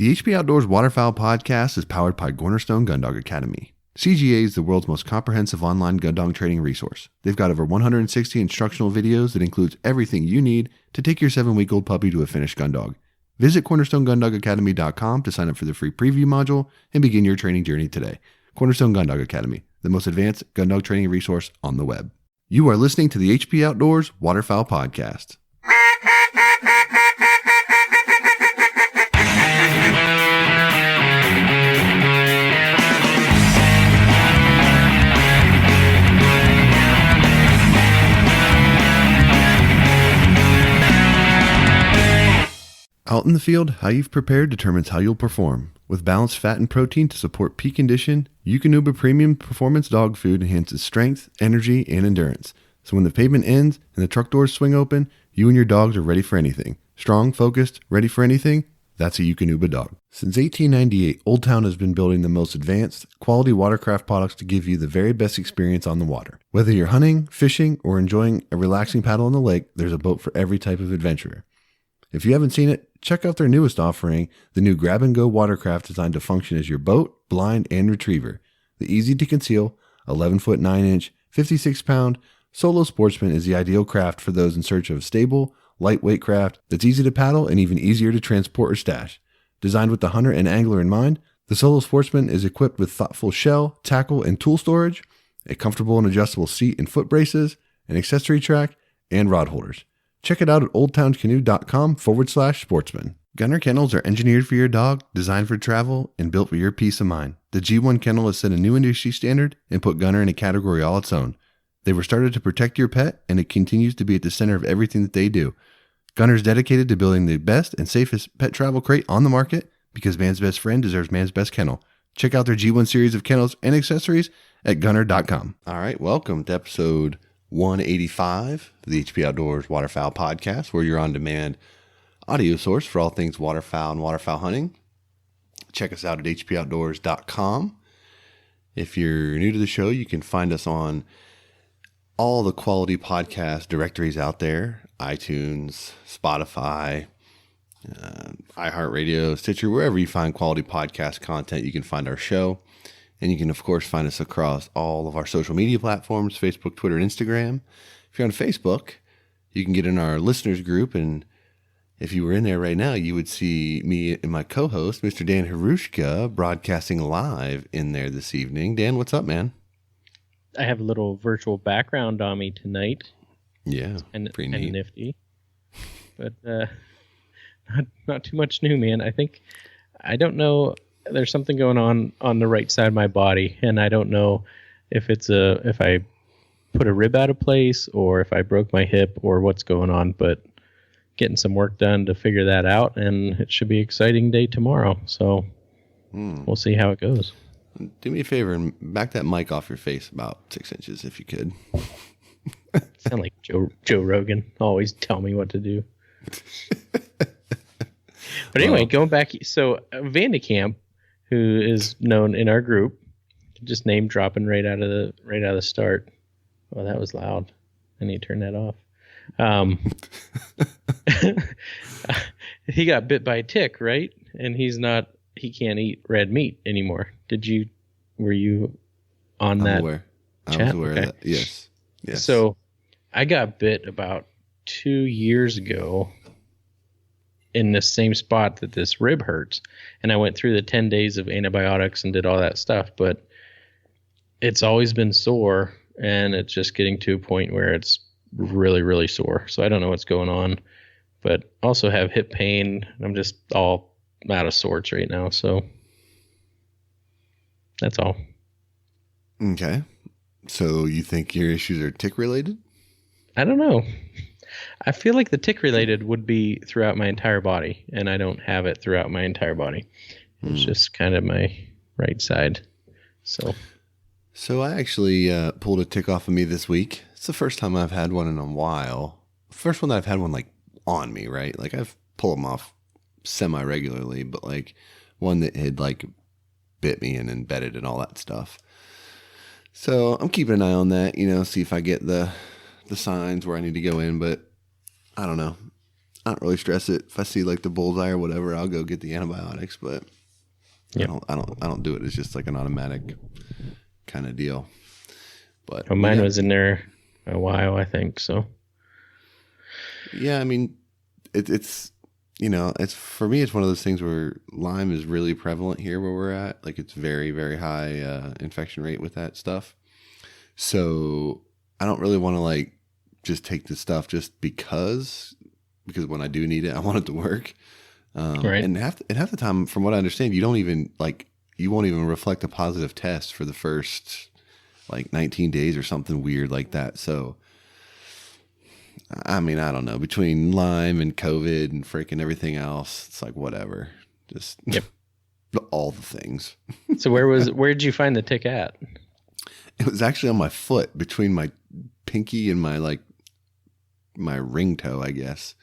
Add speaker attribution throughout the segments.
Speaker 1: The HP Outdoors Waterfowl podcast is powered by Cornerstone Gun Dog Academy. CGA is the world's most comprehensive online gun dog training resource. They've got over 160 instructional videos that includes everything you need to take your 7-week-old puppy to a finished gun dog. Visit cornerstonegunDogAcademy.com to sign up for the free preview module and begin your training journey today. Cornerstone Gun Dog Academy, the most advanced gun dog training resource on the web. You are listening to the HP Outdoors Waterfowl podcast. Out in the field, how you've prepared determines how you'll perform. With balanced fat and protein to support peak condition, HPOWP Premium Performance Dog Food enhances strength, energy, and endurance. So when the pavement ends and the truck doors swing open, you and your dogs are ready for anything. Strong, focused, ready for anything? That's a HPOWP dog. Since 1898, Old Town has been building the most advanced, quality watercraft products to give you the very best experience on the water. Whether you're hunting, fishing, or enjoying a relaxing paddle on the lake, there's a boat for every type of adventurer. If you haven't seen it, check out their newest offering, the new grab-and-go watercraft designed to function as your boat, blind, and retriever. The easy-to-conceal, 11-foot 9-inch, 56-pound Solo Sportsman is the ideal craft for those in search of a stable, lightweight craft that's easy to paddle and even easier to transport or stash. Designed with the hunter and angler in mind, the Solo Sportsman is equipped with thoughtful shell, tackle, and tool storage, a comfortable and adjustable seat and foot braces, an accessory track, and rod holders. Check it out at oldtowncanoe.com/sportsman. Gunner kennels are engineered for your dog, designed for travel, and built for your peace of mind. The G1 kennel has set a new industry standard and put Gunner in a category all its own. They were started to protect your pet, and it continues to be at the center of everything that they do. Gunner's dedicated to building the best and safest pet travel crate on the market because man's best friend deserves man's best kennel. Check out their G1 series of kennels and accessories at gunner.com. All right, welcome to episode 185 of the HP Outdoors Waterfowl podcast, where you're on demand audio source for all things waterfowl and waterfowl hunting. Check us out at hpoutdoors.com. If you're new to the show, you can find us on all the quality podcast directories out there: iTunes, Spotify, iHeartRadio, Stitcher, wherever you find quality podcast content, you can find our show. And you can, of course, find us across all of our social media platforms: Facebook, Twitter, and Instagram. If you're on Facebook, you can get in our listeners group. And if you were in there right now, you would see me and my co-host, Mr. Dan Harushka, broadcasting live in there this evening. Dan, what's up, man?
Speaker 2: I have a little virtual background on me tonight.
Speaker 1: Yeah,
Speaker 2: pretty neat. And nifty. But not too much new, man. I don't know. There's something going on the right side of my body, and I don't know if if I put a rib out of place or if I broke my hip or what's going on, but getting some work done to figure that out, and it should be an exciting day tomorrow. So we'll see how it goes.
Speaker 1: Do me a favor and back that mic off your face about 6 inches if you could.
Speaker 2: Sound like Joe Rogan. Always tell me what to do. But anyway, going back, so Vandekamp, who is known in our group, just name dropping right out of the start. Oh, that was loud. I need to turn that off. He got bit by a tick, right? And he can't eat red meat anymore. Were you on that?
Speaker 1: I was aware of that. Yes.
Speaker 2: So I got bit about 2 years ago in the same spot that this rib hurts. And I went through the 10 days of antibiotics and did all that stuff, but it's always been sore, and it's just getting to a point where it's really, really sore. So I don't know what's going on, but also have hip pain. I'm just all out of sorts right now. So that's all.
Speaker 1: Okay. So you think your issues are tick related?
Speaker 2: I don't know. I feel like the tick related would be throughout my entire body, and I don't have it throughout my entire body. It's just kind of my right side. So
Speaker 1: I actually pulled a tick off of me this week. It's the first time I've had one in a while. First one that I've had one like on me, right? Like I've pulled them off semi-regularly, but like one that had like bit me and embedded and all that stuff. So I'm keeping an eye on that, see if I get the signs where I need to go in, but I don't know. I don't really stress it. If I see like the bullseye or whatever, I'll go get the antibiotics, but
Speaker 2: Yep.
Speaker 1: I don't do it. It's just like an automatic kind of deal. But
Speaker 2: Well, mine was in there a while, I think. So
Speaker 1: yeah, I mean, it's it's for me. It's one of those things where Lyme is really prevalent here where we're at. Like it's very, very high infection rate with that stuff. So I don't really want to like just take the stuff just because when I do need it, I want it to work.
Speaker 2: right.
Speaker 1: And half the time, from what I understand, you don't even you won't even reflect a positive test for the first like 19 days or something weird like that. So, I mean, I don't know, between Lyme and COVID and freaking everything else, it's like, whatever, just
Speaker 2: Yep.
Speaker 1: all the things.
Speaker 2: So where did you find the tick at?
Speaker 1: It was actually on my foot between my pinky and my ring toe, I guess.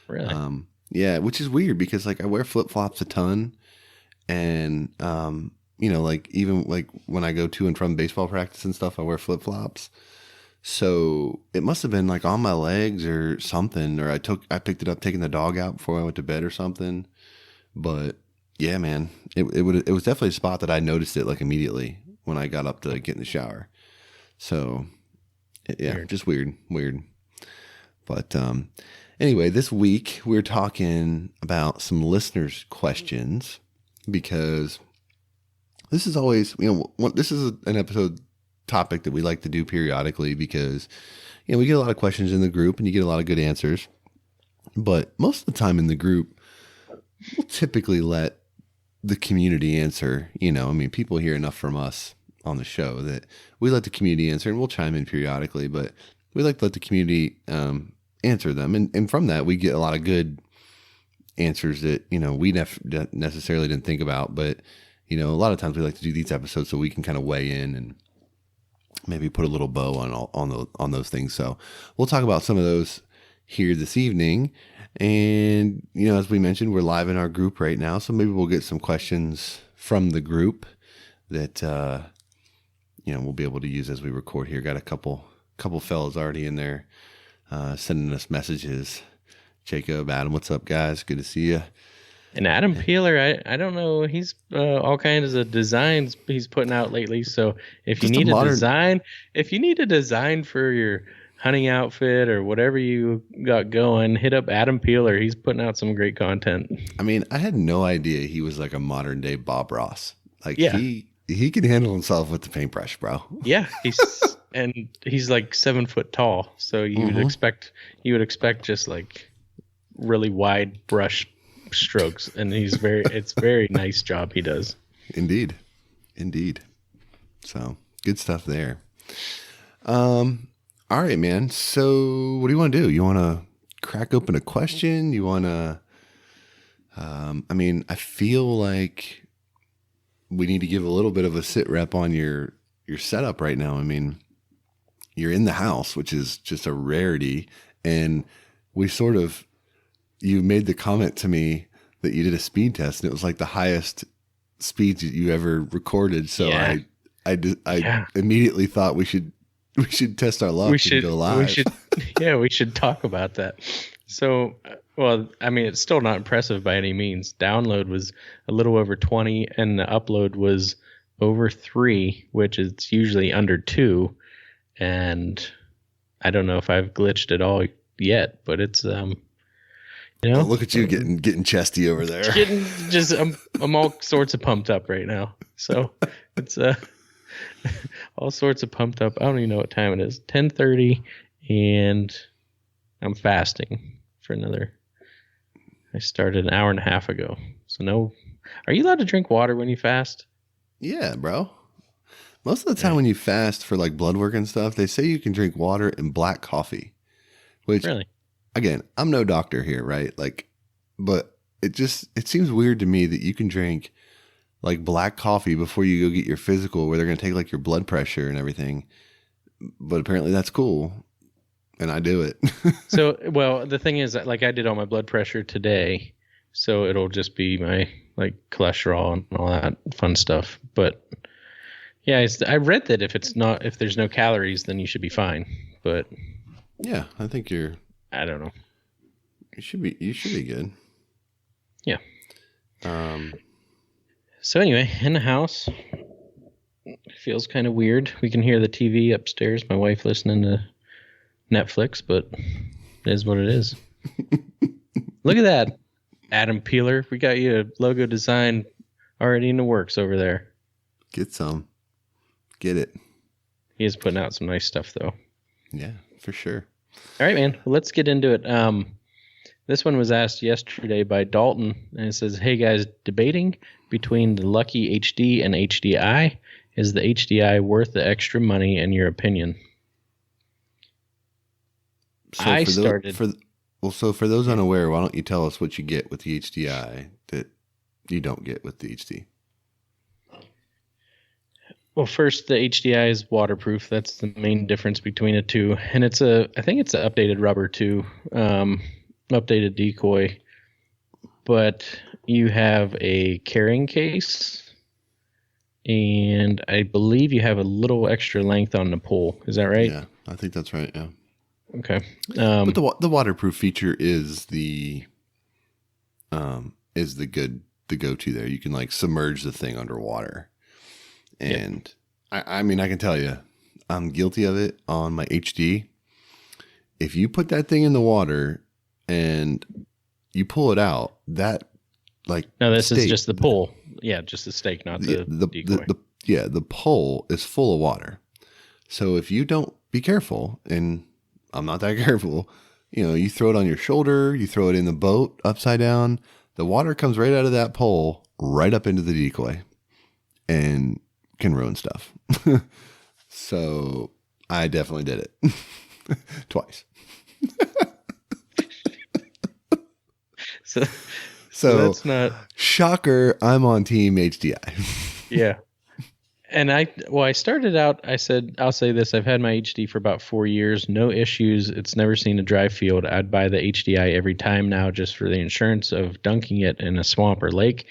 Speaker 2: Really?
Speaker 1: Yeah, which is weird because like I wear flip flops a ton, and like even like when I go to and from baseball practice and stuff, I wear flip flops. So it must have been like on my legs or something, or I picked it up taking the dog out before I went to bed or something. But yeah, man, it was definitely a spot that I noticed it like immediately when I got up to get in the shower. So yeah,
Speaker 2: Weird.
Speaker 1: just weird. But anyway, this week we're talking about some listeners' questions because this is always, this is an episode topic that we like to do periodically because, we get a lot of questions in the group and you get a lot of good answers. But most of the time in the group, we'll typically let the community answer. People hear enough from us on the show that we let the community answer, and we'll chime in periodically, but we like to let the community answer them. And from that, we get a lot of good answers that, we necessarily didn't think about. But, a lot of times we like to do these episodes so we can kind of weigh in and maybe put a little bow on those things. So we'll talk about some of those here this evening. And, as we mentioned, we're live in our group right now. So maybe we'll get some questions from the group that, we'll be able to use as we record here. Got a couple fellas already in there sending us messages. Jacob, Adam, what's up, guys? Good to see you.
Speaker 2: And Adam Peeler, I don't know. He's all kinds of designs he's putting out lately. So if you need a design for your hunting outfit or whatever you got going, hit up Adam Peeler. He's putting out some great content.
Speaker 1: I mean, I had no idea he was like a modern day Bob Ross. Like
Speaker 2: yeah.
Speaker 1: He can handle himself with the paintbrush, bro.
Speaker 2: Yeah, he's like 7 foot tall, so you would expect just like really wide brush strokes, and it's very nice job he does.
Speaker 1: Indeed. So good stuff there. All right, man. So what do you want to do? You want to crack open a question? You want to? I feel like we need to give a little bit of a sit rep on your setup right now. I mean, you're in the house, which is just a rarity. And you made the comment to me that you did a speed test and it was like the highest speeds that you ever recorded. So yeah. I immediately thought we should test our luck and go live.
Speaker 2: We should talk about that. So, well, it's still not impressive by any means. Download was a little over 20 and the upload was over 3, which is usually under 2. And I don't know if I've glitched at all yet, but it's,
Speaker 1: look at you getting chesty over there.
Speaker 2: I'm all sorts of pumped up right now. So it's, all sorts of pumped up. I don't even know what time it is. 10:30, and I'm fasting for I started an hour and a half ago. So no, are you allowed to drink water when you fast?
Speaker 1: Yeah, bro. Most of the time when you fast for like blood work and stuff, they say you can drink water and black coffee, which
Speaker 2: really,
Speaker 1: again, I'm no doctor here, right? Like, but it seems weird to me that you can drink like black coffee before you go get your physical where they're going to take like your blood pressure and everything. But apparently that's cool. And I do it.
Speaker 2: So, well, the thing is, like, I did all my blood pressure today, so it'll just be my like cholesterol and all that fun stuff. But yeah, I read that if there's no calories, then you should be fine. But
Speaker 1: yeah, I think
Speaker 2: I don't know.
Speaker 1: You should be good.
Speaker 2: Yeah.
Speaker 1: Um.
Speaker 2: So anyway, in the house, it feels kind of weird. We can hear the TV upstairs. My wife listening to Netflix, but it is what it is. Look at that, Adam Peeler. We got you a logo design already in the works over there.
Speaker 1: Get some. Get it.
Speaker 2: He is putting out some nice stuff, though.
Speaker 1: Yeah, for sure.
Speaker 2: All right, man. Well, let's get into it. This one was asked yesterday by Dalton, and it says, "Hey guys, debating between the Lucky HD and HDI. Is the HDI worth the extra money in your opinion?"
Speaker 1: So for those unaware, why don't you tell us what you get with the HDI that you don't get with the HD?
Speaker 2: Well, first, the HDI is waterproof. That's the main difference between the two, and I think it's an updated rubber too, updated decoy. But you have a carrying case, and I believe you have a little extra length on the pole. Is that right?
Speaker 1: Yeah, I think that's right. Yeah.
Speaker 2: Okay.
Speaker 1: But the waterproof feature is the go-to there. You can like submerge the thing underwater. And yep. I mean, I can tell you, I'm guilty of it on my HD. If you put that thing in the water and you pull it out, that like
Speaker 2: no, this is just the pole. Yeah, just the stake, not the decoy.
Speaker 1: The pole is full of water. So if you don't be careful, and I'm not that careful, you throw it on your shoulder, you throw it in the boat upside down, the water comes right out of that pole, right up into the decoy, and can ruin stuff. So I definitely did it twice. So that's not shocker. I'm on team HDI.
Speaker 2: Yeah. And I started out, I said, I'll say this. I've had my HD for about 4 years. No issues. It's never seen a dry field. I'd buy the HDI every time now just for the insurance of dunking it in a swamp or lake.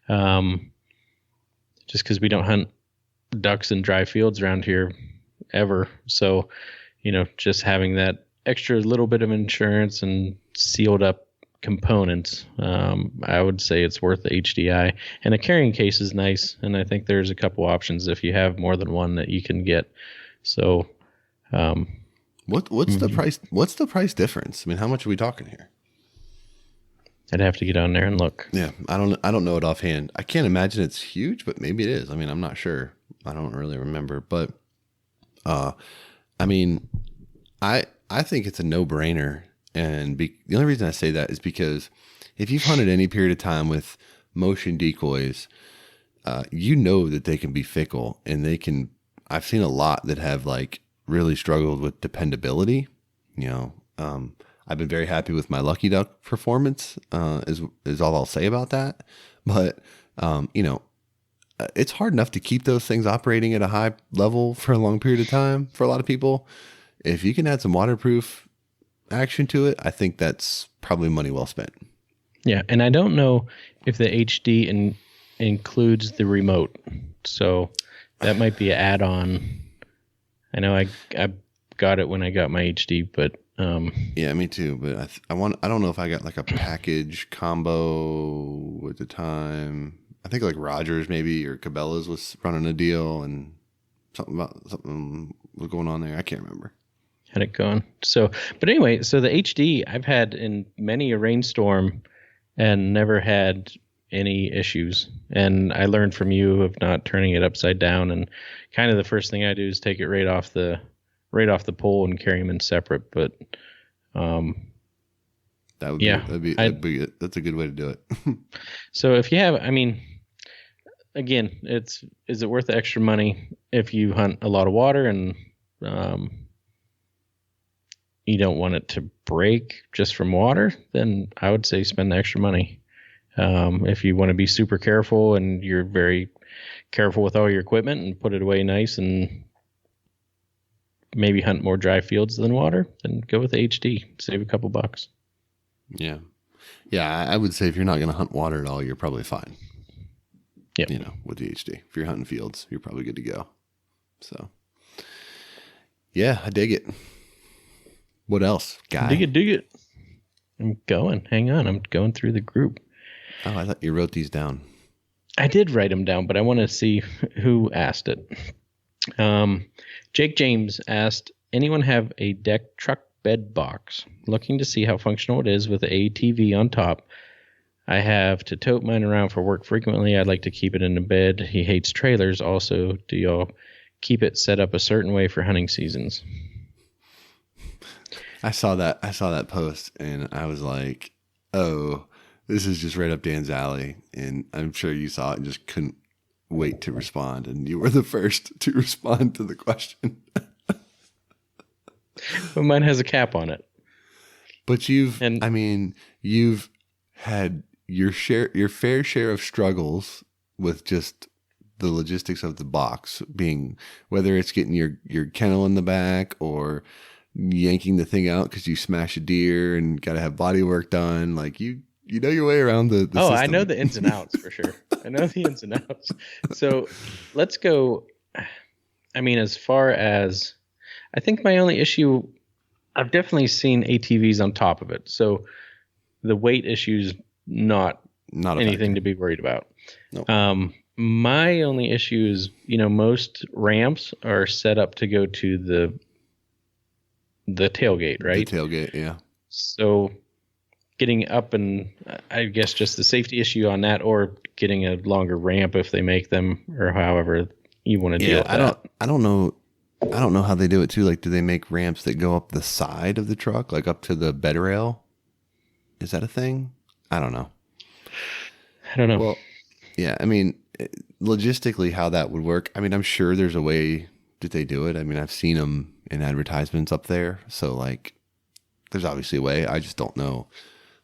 Speaker 2: Just because we don't hunt ducks in dry fields around here ever. So, just having that extra little bit of insurance and sealed up components, I would say it's worth the HDI. And a carrying case is nice, and I think there's a couple options if you have more than one that you can get. So,
Speaker 1: what's the price? What's the price difference? I mean, how much are we talking here?
Speaker 2: I'd have to get on there and look.
Speaker 1: Yeah, I don't know it offhand. I can't imagine it's huge, but maybe it is. I mean, I'm not sure. I don't really remember, but I mean, I think it's a no-brainer. And the only reason I say that is because if you've hunted any period of time with motion decoys, that they can be fickle, and I've seen a lot that have like really struggled with dependability. I've been very happy with my Lucky Duck performance, is all I'll say about that. But, it's hard enough to keep those things operating at a high level for a long period of time for a lot of people. If you can add some waterproof action to it, I think that's probably money well spent.
Speaker 2: Yeah, and I don't know if the HD includes the remote, so that might be an add-on. I know I got it when I got my HD, but
Speaker 1: yeah, me too. But I don't know if I got like a package combo at the time. I think like Rogers maybe or Cabela's was running a deal, and something was going on there. I can't remember.
Speaker 2: Had it going. So, but anyway, so the HD I've had in many a rainstorm and never had any issues. And I learned from you of not turning it upside down. And kind of the first thing I do is take it right off the pole and carry them in separate. But
Speaker 1: that's a good way to do it.
Speaker 2: So if you have, I mean, again, is it worth the extra money if you hunt a lot of water and you don't want it to break just from water? Then I would say spend the extra money. If you want to be super careful and you're very careful with all your equipment and put it away nice and maybe hunt more dry fields than water, then go with the HD. Save a couple bucks.
Speaker 1: Yeah. Yeah, I would say if you're not going to hunt water at all, you're probably fine. Yeah. With the HD. If you're hunting fields, you're probably good to go. So, yeah, I dig it. What else, guy?
Speaker 2: Dig it. I'm going. Hang on. I'm going through the group.
Speaker 1: Oh, I thought you wrote these down.
Speaker 2: I did write them down, but I want to see who asked it. Jake James asked, anyone have a deck truck bed box? Looking to see how functional it is with the ATV on top. I have to tote mine around for work frequently. I'd like to keep it in the bed. He hates trailers. Also, do y'all keep it set up a certain way for hunting seasons?
Speaker 1: I saw that post and I was like, oh, this is just right up Dan's alley. And I'm sure you saw it and just couldn't wait to respond. And you were the first to respond to the question.
Speaker 2: But mine has a cap on it.
Speaker 1: But you've had your fair share of struggles with just the logistics of the box, being whether it's getting your kennel in the back or yanking the thing out because you smash a deer and got to have body work done. Like you know your way around the system.
Speaker 2: I know the ins and outs for sure. I know the ins and outs. So let's go. I mean, as far as I think my only issue, I've definitely seen ATVs on top of it. So the weight issue is not anything to be worried about.
Speaker 1: Nope.
Speaker 2: My only issue is, most ramps are set up to go to the tailgate, right?
Speaker 1: The tailgate, yeah.
Speaker 2: So getting up and I guess just the safety issue on that, or getting a longer ramp if they make them, or however you want to deal with that.
Speaker 1: I don't know how they do it too. Like, do they make ramps that go up the side of the truck, like up to the bed rail? Is that a thing? I don't know. Well, yeah, I mean, logistically how that would work. I mean, I'm sure there's a way that they do it. I mean, I've seen them in advertisements up there. So like, there's obviously a way. I just don't know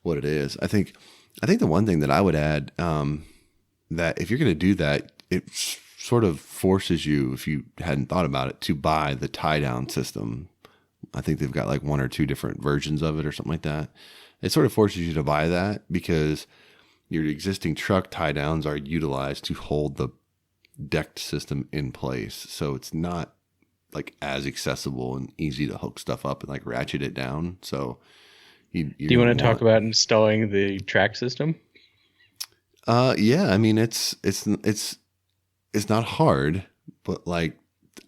Speaker 1: what it is. I think the one thing that I would add, that if you're going to do that, it sort of forces you, if you hadn't thought about it, to buy the tie down system. I think they've got like one or two different versions of it or something like that. It sort of forces you to buy that because your existing truck tie downs are utilized to hold the decked system in place. So it's not like as accessible and easy to hook stuff up and like ratchet it down. So do you want
Speaker 2: to talk about installing the track system?
Speaker 1: Yeah, I mean, it's not hard, but like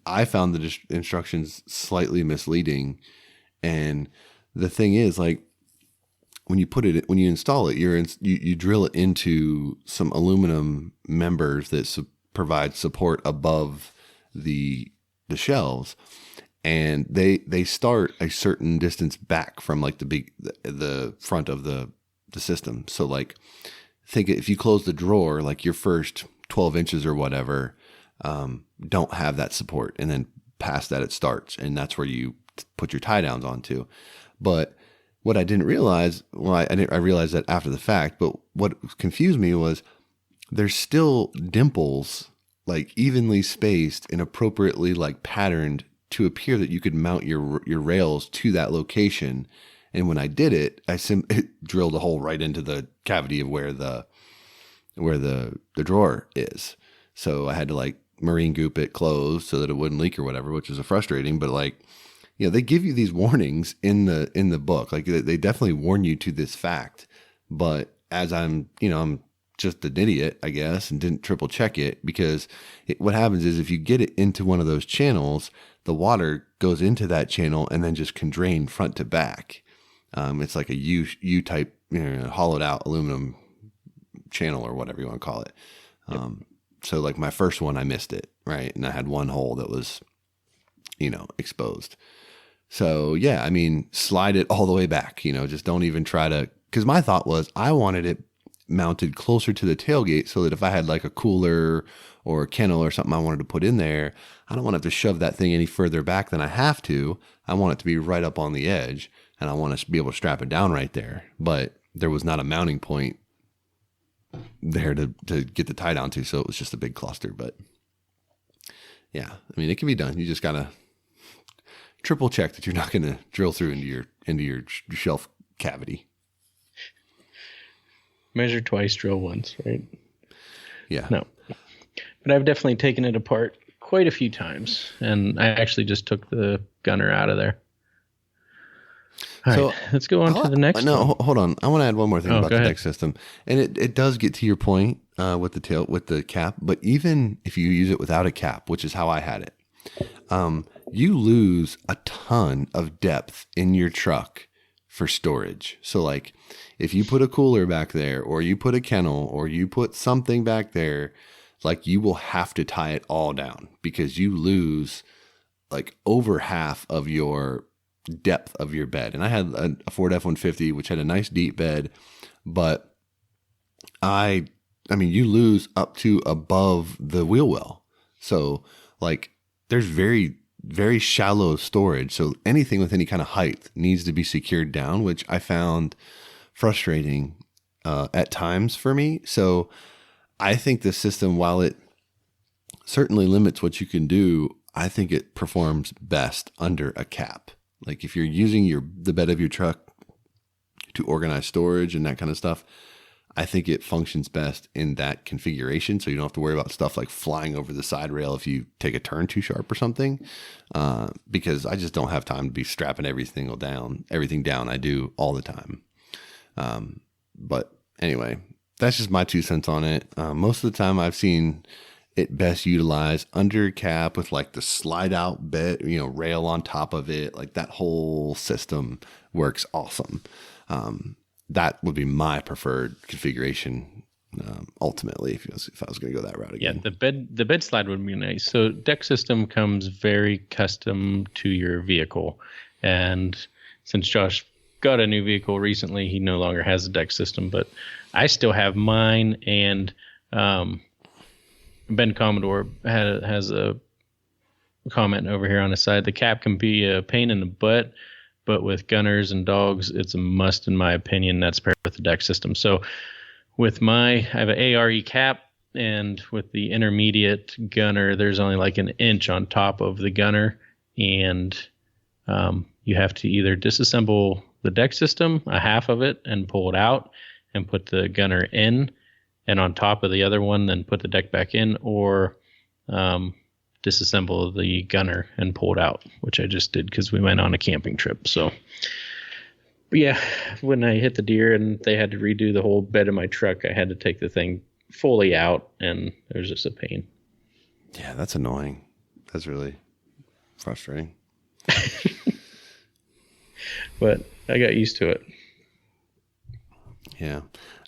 Speaker 1: I found the instructions slightly misleading. And the thing is, like, when you install it, you drill it into some aluminum members that provide support above the shelves, and they start a certain distance back from like the front of the system. So like, think if you close the drawer, like your first 12 inches or whatever, don't have that support, and then past that it starts, and that's where you put your tie downs onto. But what I didn't realize, I realized that after the fact, but what confused me was there's still dimples, like evenly spaced and appropriately like patterned to appear that you could mount your rails to that location. And when I did it, it drilled a hole right into the cavity of where the drawer is. So I had to like marine goop it closed so that it wouldn't leak or whatever, which is frustrating. But like, they give you these warnings in the book. Like they definitely warn you to this fact. But as I'm just an idiot, I guess, and didn't triple check it, because what happens is if you get it into one of those channels, the water goes into that channel and then just can drain front to back. It's like a U type, hollowed out aluminum channel or whatever you want to call it. So like my first one, I missed it, right? And I had one hole that was, exposed. So yeah, I mean, slide it all the way back, just don't even try to, because my thought was I wanted it mounted closer to the tailgate so that if I had like a cooler or a kennel or something I wanted to put in there, I don't want to have to shove that thing any further back than I have to. I want it to be right up on the edge, and I want to be able to strap it down right there. But there was not a mounting point there to get the tie down to, so it was just a big cluster. But yeah, I mean, it can be done. You just gotta triple check that you're not going to drill through into your shelf cavity.
Speaker 2: Measure twice, drill once, right?
Speaker 1: Yeah.
Speaker 2: No. But I've definitely taken it apart quite a few times, and I actually just took the gunner out of there. All right,
Speaker 1: So
Speaker 2: let's go on to the next one.
Speaker 1: hold on. I want to add one more thing about
Speaker 2: go
Speaker 1: the
Speaker 2: ahead.
Speaker 1: deck system, and it does get to your point with the cap. But even if you use it without a cap, which is how I had it, you lose a ton of depth in your truck for storage. So like if you put a cooler back there, or you put a kennel, or you put something back there, like you will have to tie it all down because you lose like over half of your depth of your bed. And I had a Ford F-150, which had a nice deep bed, but I mean, you lose up to above the wheel well. So like there's very, very shallow storage. So anything with any kind of height needs to be secured down, which I found frustrating at times for me. So I think the system, while it certainly limits what you can do, I think it performs best under a cap. Like if you're using the bed of your truck to organize storage and that kind of stuff, I think it functions best in that configuration. So you don't have to worry about stuff like flying over the side rail if you take a turn too sharp or something. Because I just don't have time to be strapping everything down. I do all the time. But anyway, that's just my 2 cents on it. Most of the time I've seen it best utilized under cap with like the slide out bed, rail on top of it. Like that whole system works awesome. That would be my preferred configuration. Ultimately, if I was going to go that route again.
Speaker 2: Yeah, the bed slide would be nice. So deck system comes very custom to your vehicle. And since Josh got a new vehicle recently, he no longer has a deck system, but I still have mine. And Ben Commodore has a comment over here on the side. The cap can be a pain in the butt, but with gunners and dogs, it's a must in my opinion. That's paired with the deck system. So with I have an ARE cap, and with the intermediate gunner, there's only like an inch on top of the gunner, and you have to either disassemble the deck system, a half of it, and pull it out and put the gunner in, and on top of the other one, then put the deck back in, or disassemble the gunner and pull it out, which I just did because we went on a camping trip. So, but yeah, when I hit the deer and they had to redo the whole bed of my truck, I had to take the thing fully out, and it was just a pain.
Speaker 1: Yeah, that's annoying. That's really frustrating.
Speaker 2: But I got used to it.
Speaker 1: Yeah,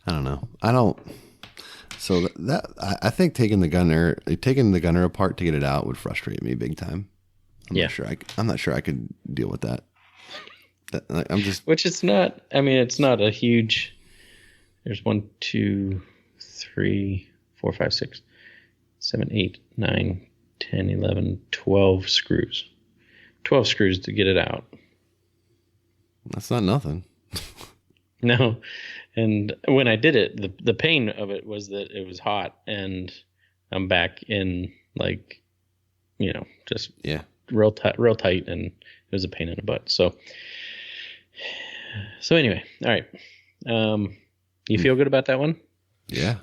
Speaker 1: I don't know. So I think taking the gunner apart to get it out would frustrate me big time. I'm not sure I could deal with that.
Speaker 2: Which it's not. I mean, it's not a huge. There's 1, 2, 3, 4, 5, 6, 7, 8, 9, 10, 11, 12 screws. 12 screws to get it out.
Speaker 1: That's not nothing.
Speaker 2: No. And when I did it, the pain of it was that it was hot, and I'm back in just real tight, and it was a pain in the butt. So anyway, all right. You feel good about that one?
Speaker 1: Yeah.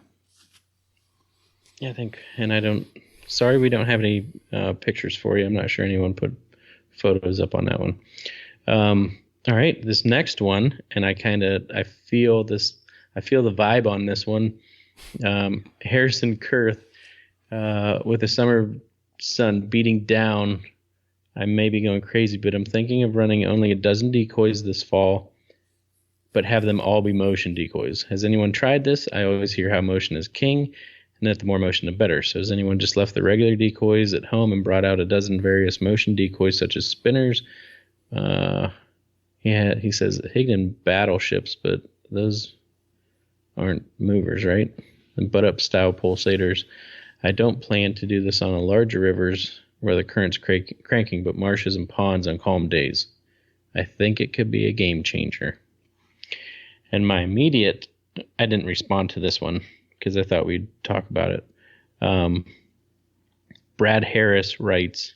Speaker 2: Yeah, I think. And sorry we don't have any pictures for you. I'm not sure anyone put photos up on that one. All right, this next one, and I feel the vibe on this one. Harrison Kurth, with the summer sun beating down, I may be going crazy, but I'm thinking of running only a dozen decoys this fall, but have them all be motion decoys. Has anyone tried this? I always hear how motion is king, and that the more motion, the better. So has anyone just left the regular decoys at home and brought out a dozen various motion decoys, such as spinners? Yeah, he says Higdon battleships, but those aren't movers, right? And butt-up style pulsators. I don't plan to do this on the larger rivers where the current's cranking, but marshes and ponds on calm days. I think it could be a game changer. And my immediate, I didn't respond to this one because I thought we'd talk about it. Brad Harris writes,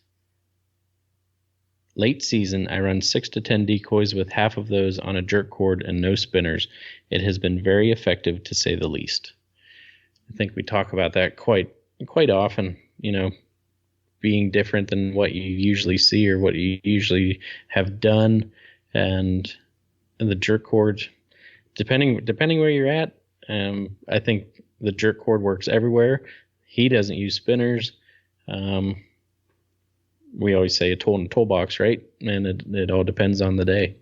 Speaker 2: late season, I run 6 to 10 decoys with half of those on a jerk cord and no spinners. It has been very effective, to say the least. I think we talk about that quite often, being different than what you usually see or what you usually have done. And the jerk cord, depending where you're at, I think the jerk cord works everywhere. He doesn't use spinners. We always say a tool in a toolbox, right? And it all depends on the day.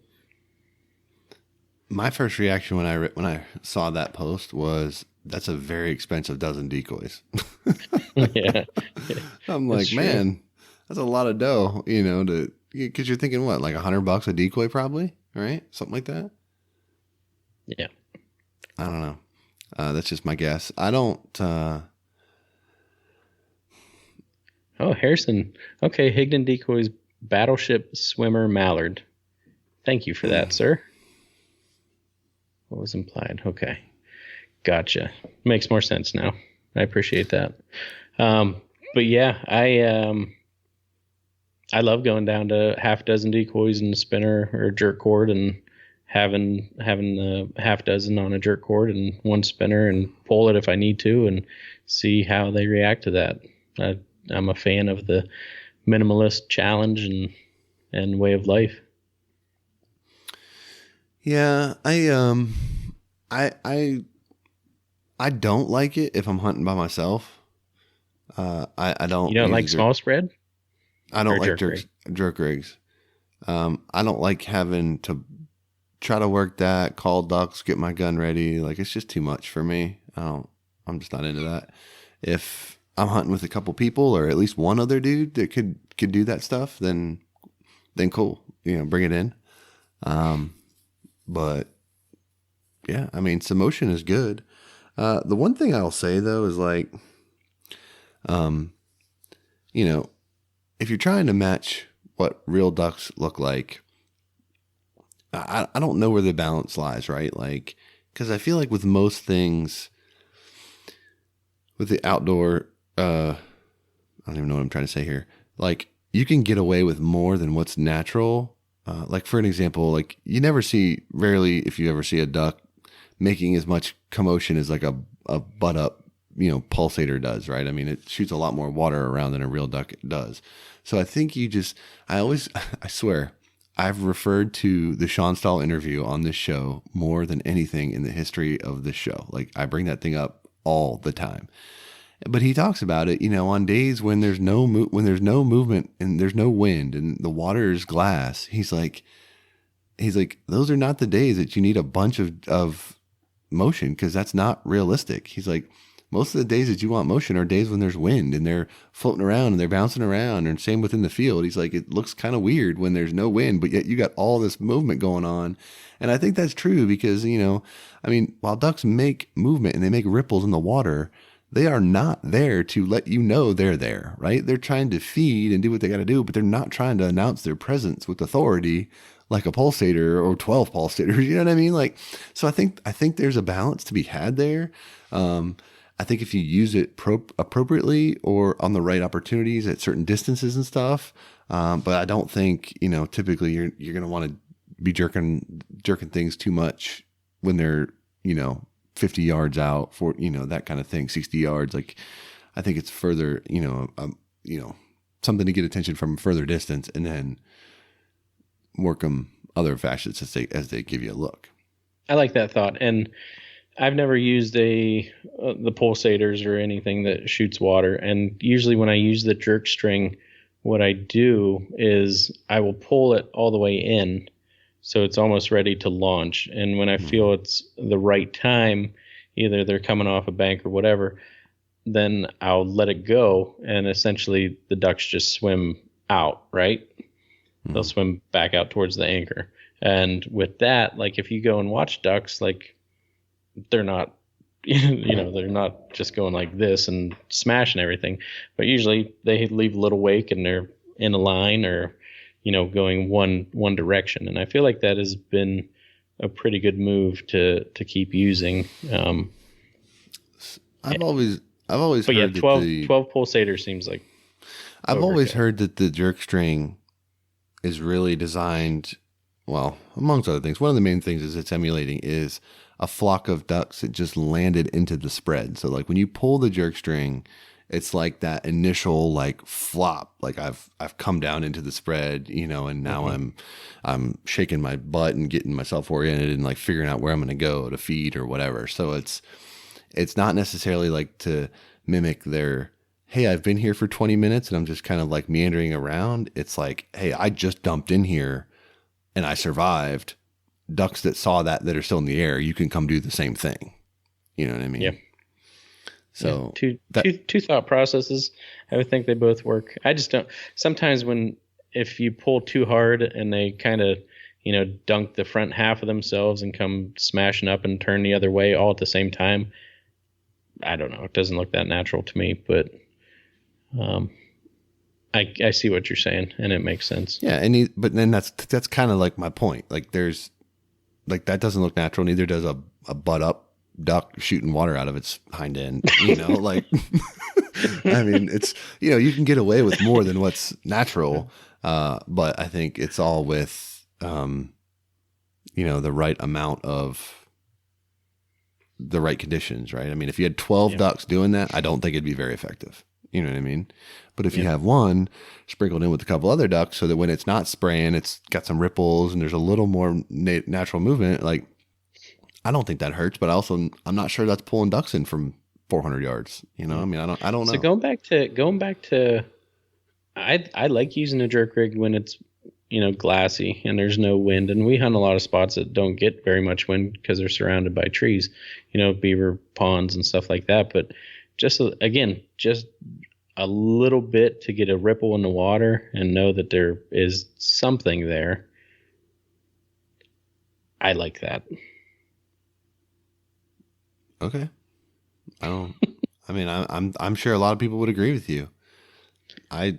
Speaker 1: My first reaction when I saw that post was, that's a very expensive dozen decoys.
Speaker 2: Yeah.
Speaker 1: I'm like, man, that's a lot of dough, because you're thinking what, like $100 a decoy probably, right? Something like that.
Speaker 2: Yeah.
Speaker 1: I don't know. That's just my guess. I don't,
Speaker 2: Oh, Harrison. Okay. Higdon decoys, battleship swimmer mallard. Thank you for that, sir. What was implied? Okay. Gotcha. Makes more sense now. I appreciate that. But yeah, I love going down to half dozen decoys and a spinner or a jerk cord and having the half dozen on a jerk cord and one spinner and pull it if I need to and see how they react to that. I'm a fan of the minimalist challenge and way of life.
Speaker 1: Yeah, I don't like it if I'm hunting by myself. I don't.
Speaker 2: You don't like small spread?
Speaker 1: I don't like jerk rigs. I don't like having to try to work that, call ducks, get my gun ready. Like, it's just too much for me. I'm just not into that. If I'm hunting with a couple people or at least one other dude that could do that stuff, then cool. Bring it in. But yeah, I mean, some motion is good. The one thing I'll say though is like, if you're trying to match what real ducks look like, I don't know where the balance lies, right? Like, because I feel like with most things, with the outdoor, I don't even know what I'm trying to say here. Like, you can get away with more than what's natural. Like, for an example, like, rarely, if you ever see a duck making as much commotion as like a butt up, pulsator does, right? I mean, it shoots a lot more water around than a real duck does. So I think I swear, I've referred to the Sean Stahl interview on this show more than anything in the history of this show. Like, I bring that thing up all the time. But he talks about it, on days when there's no movement and there's no wind and the water is glass. He's like, those are not the days that you need a bunch of motion, because that's not realistic. He's like, most of the days that you want motion are days when there's wind and they're floating around and they're bouncing around, and same within the field. He's like, it looks kind of weird when there's no wind, but yet you got all this movement going on. And I think that's true because, while ducks make movement and they make ripples in the water, they are not there to let you know they're there, right? They're trying to feed and do what they got to do, but they're not trying to announce their presence with authority like a pulsator or 12 pulsators. You know what I mean? Like, so I think there's a balance to be had there. I think if you use it appropriately or on the right opportunities at certain distances and stuff, but I don't think, typically you're going to want to be jerking things too much when they're, 50 yards out for, that kind of thing, 60 yards. Like, I think it's further, something to get attention from further distance and then work them other facets as they give you a look.
Speaker 2: I like that thought. And I've never used the pulsators or anything that shoots water. And usually when I use the jerk string, what I do is I will pull it all the way in, so it's almost ready to launch. And when I feel it's the right time, either they're coming off a bank or whatever, then I'll let it go. And essentially the ducks just swim out, right? They'll swim back out towards the anchor. And with that, like, if you go and watch ducks, like, they're not, they're not just going like this and smashing everything, but usually they leave a little wake and they're in a line or, going one direction. And I feel like that has been a pretty good move to keep using.
Speaker 1: I've always
Speaker 2: but
Speaker 1: heard
Speaker 2: yeah, 12 pulsator seems like
Speaker 1: I've always heard that the jerk string is really designed, well, amongst other things. One of the main things is it's emulating is a flock of ducks that just landed into the spread. So like when you pull the jerk string, it's like that initial like flop, like I've come down into the spread, you know, and now I'm shaking my butt and getting myself oriented and like figuring out where I'm going to go to feed or whatever. So it's not necessarily like to mimic their, hey, I've been here for 20 minutes and I'm just kind of like meandering around. It's like, hey, I just dumped in here and I survived. Ducks that saw that are still in the air, you can come do the same thing. You know what I mean?
Speaker 2: Yeah.
Speaker 1: So
Speaker 2: two thought processes. I would think they both work. I just don't. Sometimes if you pull too hard and they kind of, dunk the front half of themselves and come smashing up and turn the other way all at the same time, I don't know. It doesn't look that natural to me, but I see what you're saying and it makes sense.
Speaker 1: Yeah, but then that's kind of like my point. Like there's like that doesn't look natural. Neither does a butt up duck shooting water out of its hind end, like, I mean, it's, you can get away with more than what's natural. But I think it's all with, the right amount of the right conditions, right? I mean, if you had 12 ducks doing that, I don't think it'd be very effective. You know what I mean? But if you have one sprinkled in with a couple other ducks so that when it's not spraying, it's got some ripples and there's a little more natural movement, like, I don't think that hurts, but I'm not sure that's pulling ducks in from 400 yards. I mean, I don't know.
Speaker 2: So going back to, I like using a jerk rig when it's, glassy and there's no wind, and we hunt a lot of spots that don't get very much wind because they're surrounded by trees, beaver ponds and stuff like that. But just a little bit to get a ripple in the water and know that there is something there. I like that.
Speaker 1: Okay. I'm sure a lot of people would agree with you. I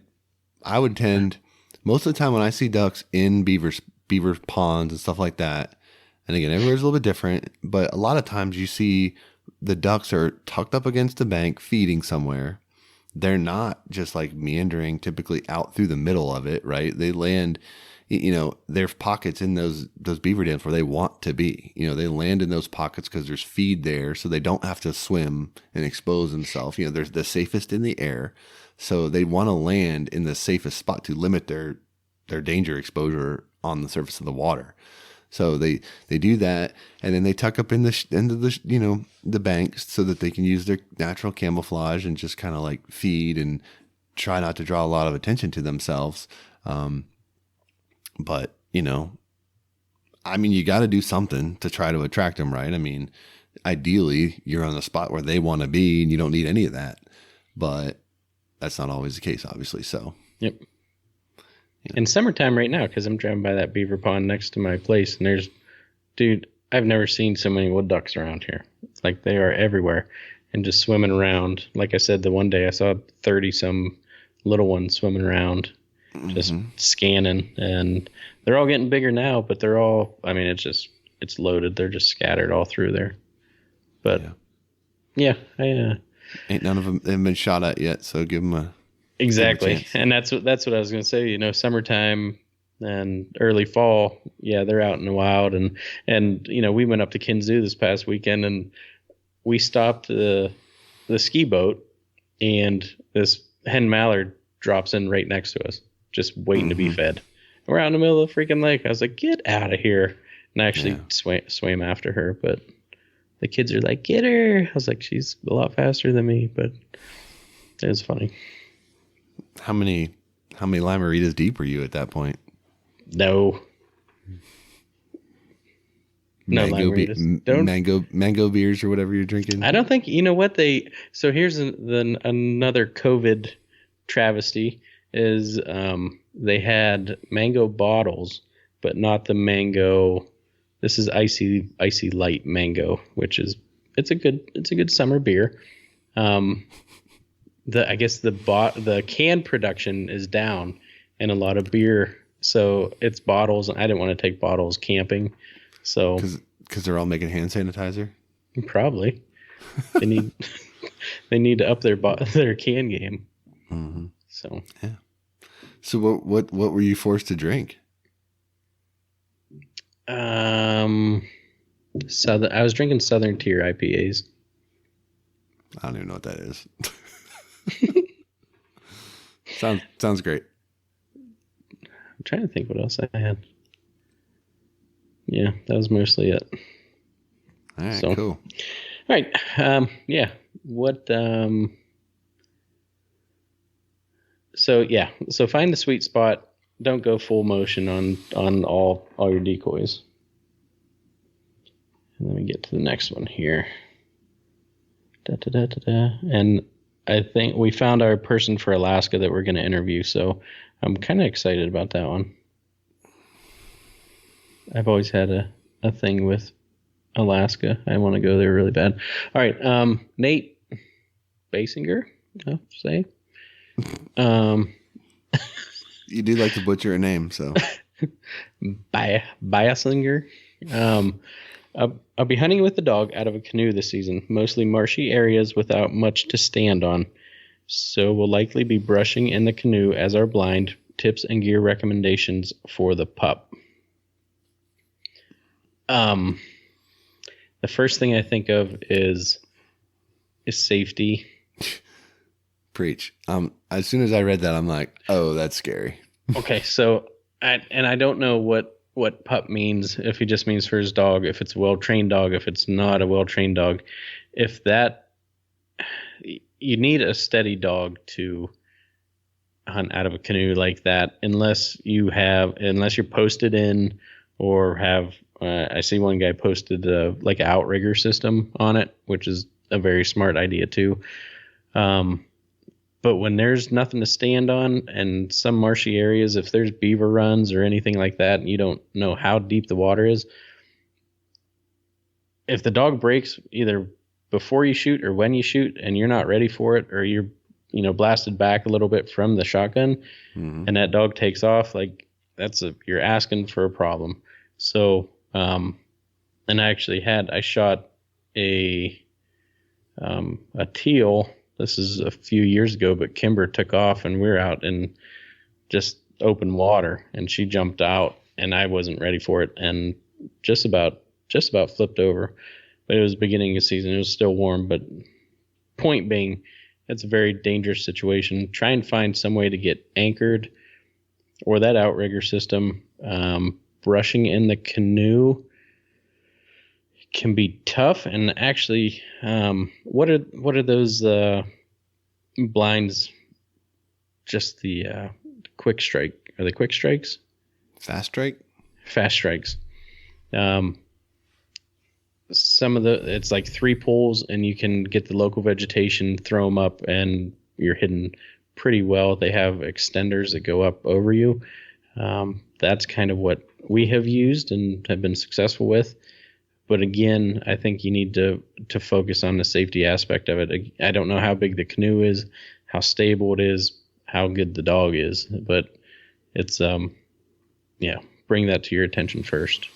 Speaker 1: would tend, most of the time when I see ducks in beaver ponds and stuff like that, and again, everywhere's a little bit different, but a lot of times you see the ducks are tucked up against the bank feeding somewhere. They're not just like meandering typically out through the middle of it, right? They land, there's pockets in those beaver dams where they want to be. They land in those pockets because there's feed there, so they don't have to swim and expose themselves. They're the safest in the air, so they want to land in the safest spot to limit their danger exposure on the surface of the water. So they do that, and then they tuck up in the into the the banks so that they can use their natural camouflage and just kind of like feed and try not to draw a lot of attention to themselves. But, I mean, you got to do something to try to attract them, right? I mean, ideally, you're on the spot where they want to be and you don't need any of that. But that's not always the case, obviously. So,
Speaker 2: yep. In summertime right now, because I'm driving by that beaver pond next to my place, and I've never seen so many wood ducks around here. It's like they are everywhere and just swimming around. Like I said, the one day I saw 30-some little ones swimming around. Just scanning, and they're all getting bigger now, but they're all, I mean, it's loaded. They're just scattered all through there. But
Speaker 1: ain't none of them have been shot at yet. So give them
Speaker 2: exactly. And that's what I was going to say, summertime and early fall. Yeah. They're out in the wild, and, we went up to Kinzoo this past weekend, and we stopped the ski boat, and this hen mallard drops in right next to us, just waiting to be fed. We're out in the middle of the freaking lake. I was like, get out of here. And I actually swam after her, but the kids are like, get her. I was like, she's a lot faster than me, but it was funny.
Speaker 1: How many limeritas deep were you at that point?
Speaker 2: No
Speaker 1: mango beers or whatever you're drinking.
Speaker 2: I don't think, so here's another COVID travesty is they had mango bottles, but not the mango. This is icy light mango, which is it's a good summer beer. I guess the can production is down in a lot of beer, so it's bottles. I didn't want to take bottles camping, so
Speaker 1: because they're all making hand sanitizer.
Speaker 2: Probably they need to up their can game.
Speaker 1: Mm-hmm.
Speaker 2: So
Speaker 1: yeah. So what were you forced to drink?
Speaker 2: I was drinking Southern Tier IPAs.
Speaker 1: I don't even know what that is. Sounds great.
Speaker 2: I'm trying to think what else I had. Yeah, that was mostly it.
Speaker 1: All right,
Speaker 2: So,
Speaker 1: cool.
Speaker 2: All right. Yeah. What? So find the sweet spot. Don't go full motion on all your decoys. And let me get to the next one here. And I think we found our person for Alaska that we're going to interview. So I'm kind of excited about that one. I've always had a thing with Alaska. I want to go there really bad. All right. Nate Basinger, I'll say.
Speaker 1: You do like to butcher a name, so.
Speaker 2: Basinger. I'll be hunting with the dog out of a canoe this season, mostly marshy areas without much to stand on. So we'll likely be brushing in the canoe as our blind. Tips and gear recommendations for the pup. The first thing I think of is safety.
Speaker 1: Preach. As soon as I read that, I'm like, oh, that's scary.
Speaker 2: Okay, so I don't know what pup means, if he just means for his dog, if it's a well-trained dog, if it's not a well-trained dog. If that, you need a steady dog to hunt out of a canoe like that, unless you're posted in or have, I see one guy posted like an outrigger system on it, which is a very smart idea too. But when there's nothing to stand on and some marshy areas, if there's beaver runs or anything like that, and you don't know how deep the water is, if the dog breaks either before you shoot or when you shoot and you're not ready for it, or you're, blasted back a little bit from the shotgun, and that dog takes off, like you're asking for a problem. So, and I shot a teal. This is a few years ago, but Kimber took off and we were out in just open water and she jumped out and I wasn't ready for it and just about flipped over. But it was beginning of season. It was still warm, but point being, it's a very dangerous situation. Try and find some way to get anchored or that outrigger system. Brushing in the canoe can be tough, and actually, what are those blinds? Just the quick strike? Are they quick strikes?
Speaker 1: Fast strike.
Speaker 2: Fast strikes. Some of it's like 3 pulls, and you can get the local vegetation, throw them up, and you're hidden pretty well. They have extenders that go up over you. That's kind of what we have used and have been successful with. But again, I think you need to focus on the safety aspect of it. I don't know how big the canoe is, how stable it is, how good the dog is, but it's bring that to your attention first.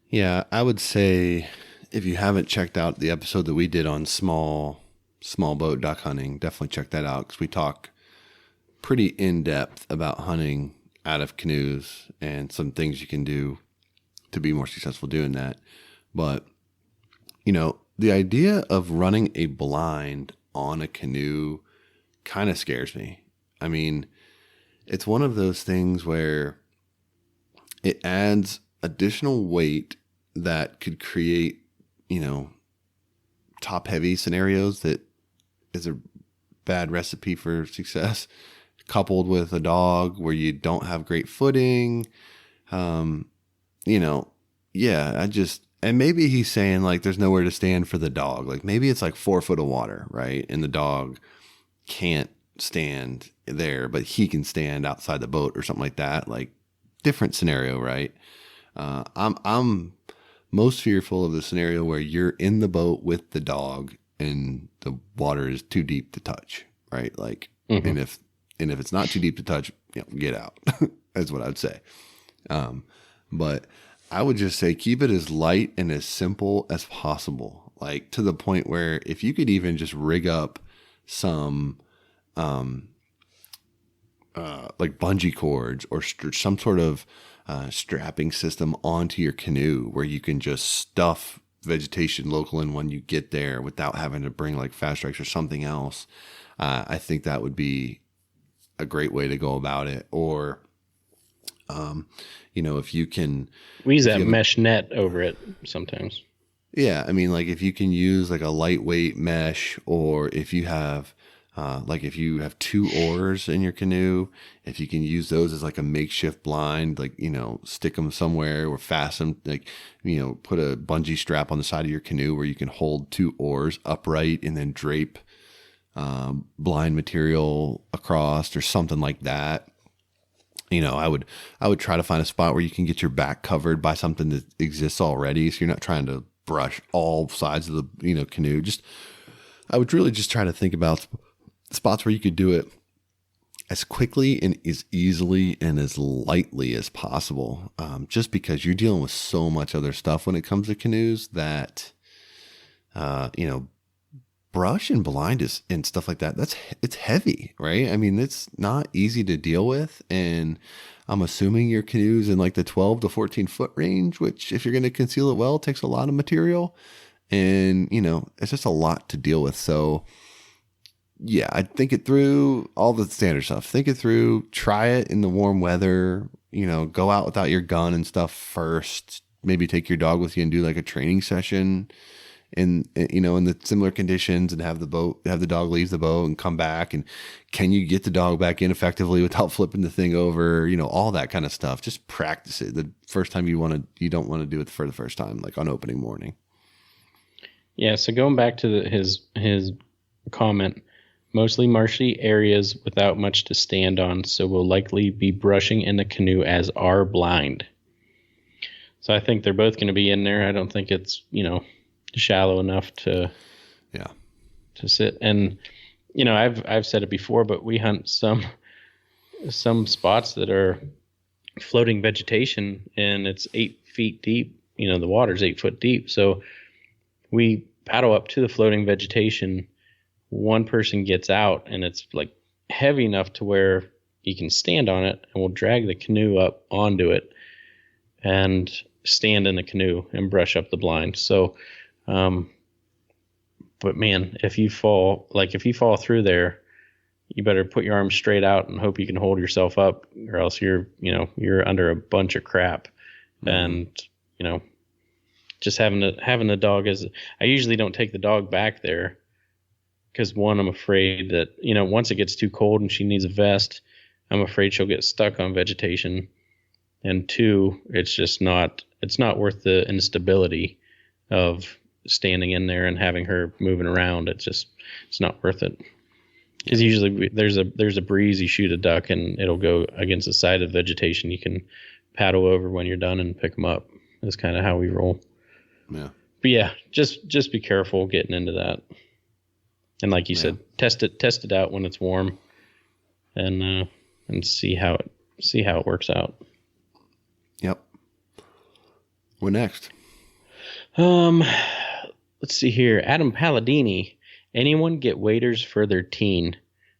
Speaker 1: Yeah, I would say if you haven't checked out the episode that we did on small boat duck hunting, definitely check that out, because we talk pretty in depth about hunting out of canoes and some things you can do to be more successful doing that. But, the idea of running a blind on a canoe kind of scares me. I mean, it's one of those things where it adds additional weight that could create, top heavy scenarios that is a bad recipe for success, coupled with a dog where you don't have great footing. And maybe he's saying like there's nowhere to stand for the dog. Like maybe it's like 4 foot of water, right? And the dog can't stand there, but he can stand outside the boat or something like that. Like different scenario, right? I'm most fearful of the scenario where you're in the boat with the dog and the water is too deep to touch, right? Like, and if it's not too deep to touch, get out. That's what I'd say. But I would just say keep it as light and as simple as possible. Like to the point where if you could even just rig up some, like bungee cords or some sort of strapping system onto your canoe where you can just stuff vegetation local in when you get there without having to bring like fast strikes or something else. I think that would be a great way to go about it. Or, if you can,
Speaker 2: we use that mesh net over it sometimes.
Speaker 1: Yeah, I mean, like if you can use like a lightweight mesh, or if you have, if you have 2 oars in your canoe, if you can use those as like a makeshift blind, like, stick them somewhere or fasten, like, put a bungee strap on the side of your canoe where you can hold 2 oars upright and then drape blind material across or something like that. I would try to find a spot where you can get your back covered by something that exists already, so you're not trying to brush all sides of the canoe. I would really just try to think about spots where you could do it as quickly and as easily and as lightly as possible. Just because you're dealing with so much other stuff when it comes to canoes that, brush and blind and stuff like that. It's heavy, right? I mean, it's not easy to deal with. And I'm assuming your canoe's in like the 12 to 14 foot range, which if you're going to conceal it well, takes a lot of material, and it's just a lot to deal with. So yeah, I'd think it through, all the standard stuff. Think it through, try it in the warm weather, go out without your gun and stuff first, maybe take your dog with you and do like a training session in the similar conditions, and have the dog leave the boat and come back, and can you get the dog back in effectively without flipping the thing over, all that kind of stuff. Just practice it the first time you don't want to do it for the first time, like on opening morning.
Speaker 2: Yeah. So going back to his comment, mostly marshy areas without much to stand on, so we'll likely be brushing in the canoe as our blind. So I think they're both going to be in there. I don't think it's, shallow enough to sit. And I've said it before, but we hunt some spots that are floating vegetation, and it's 8 feet deep. The water's 8 foot deep, so we paddle up to the floating vegetation. One person gets out, and it's like heavy enough to where you can stand on it, and we'll drag the canoe up onto it and stand in the canoe and brush up the blind. So but man, if you fall through there, you better put your arms straight out and hope you can hold yourself up, or else you're under a bunch of crap. Mm-hmm. And, just having the dog I usually don't take the dog back there, because one, I'm afraid that, once it gets too cold and she needs a vest, I'm afraid she'll get stuck on vegetation. And 2, it's not worth the instability of standing in there and having her moving around. It's not worth it. Because usually there's a breeze, you shoot a duck and it'll go against the side of vegetation. You can paddle over when you're done and pick them up. That's kind of how we roll. Yeah. But yeah, just be careful getting into that. And like you said, test it out when it's warm, and see how it works out.
Speaker 1: Yep. What next?
Speaker 2: Let's see here. Adam Palladini. Anyone get waders for their teen?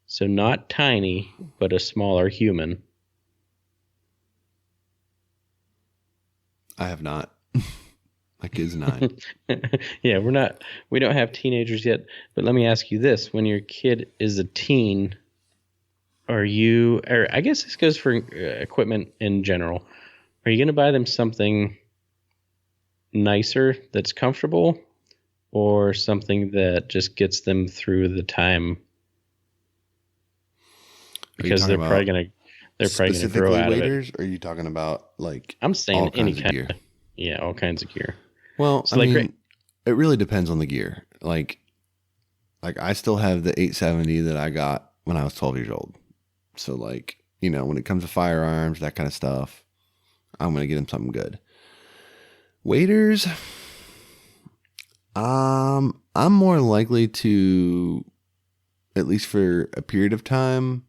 Speaker 2: So not tiny, but a smaller human.
Speaker 1: I have not. My kid's 9.
Speaker 2: Yeah, we don't have teenagers yet, but let me ask you this. When your kid is a teen, or I guess this goes for equipment in general, are you going to buy them something nicer that's comfortable, or something that just gets them through the time? Because they're probably going to grow out
Speaker 1: waders,
Speaker 2: of it.
Speaker 1: Or are you talking about like
Speaker 2: I'm saying
Speaker 1: all
Speaker 2: any
Speaker 1: kinds
Speaker 2: kind
Speaker 1: of gear?
Speaker 2: Yeah, all kinds of gear.
Speaker 1: Well, so it really depends on the gear. Like I still have the 870 that I got when I was 12 years old. So when it comes to firearms, that kind of stuff, I'm going to get him something good. Waders, I'm more likely to, at least for a period of time,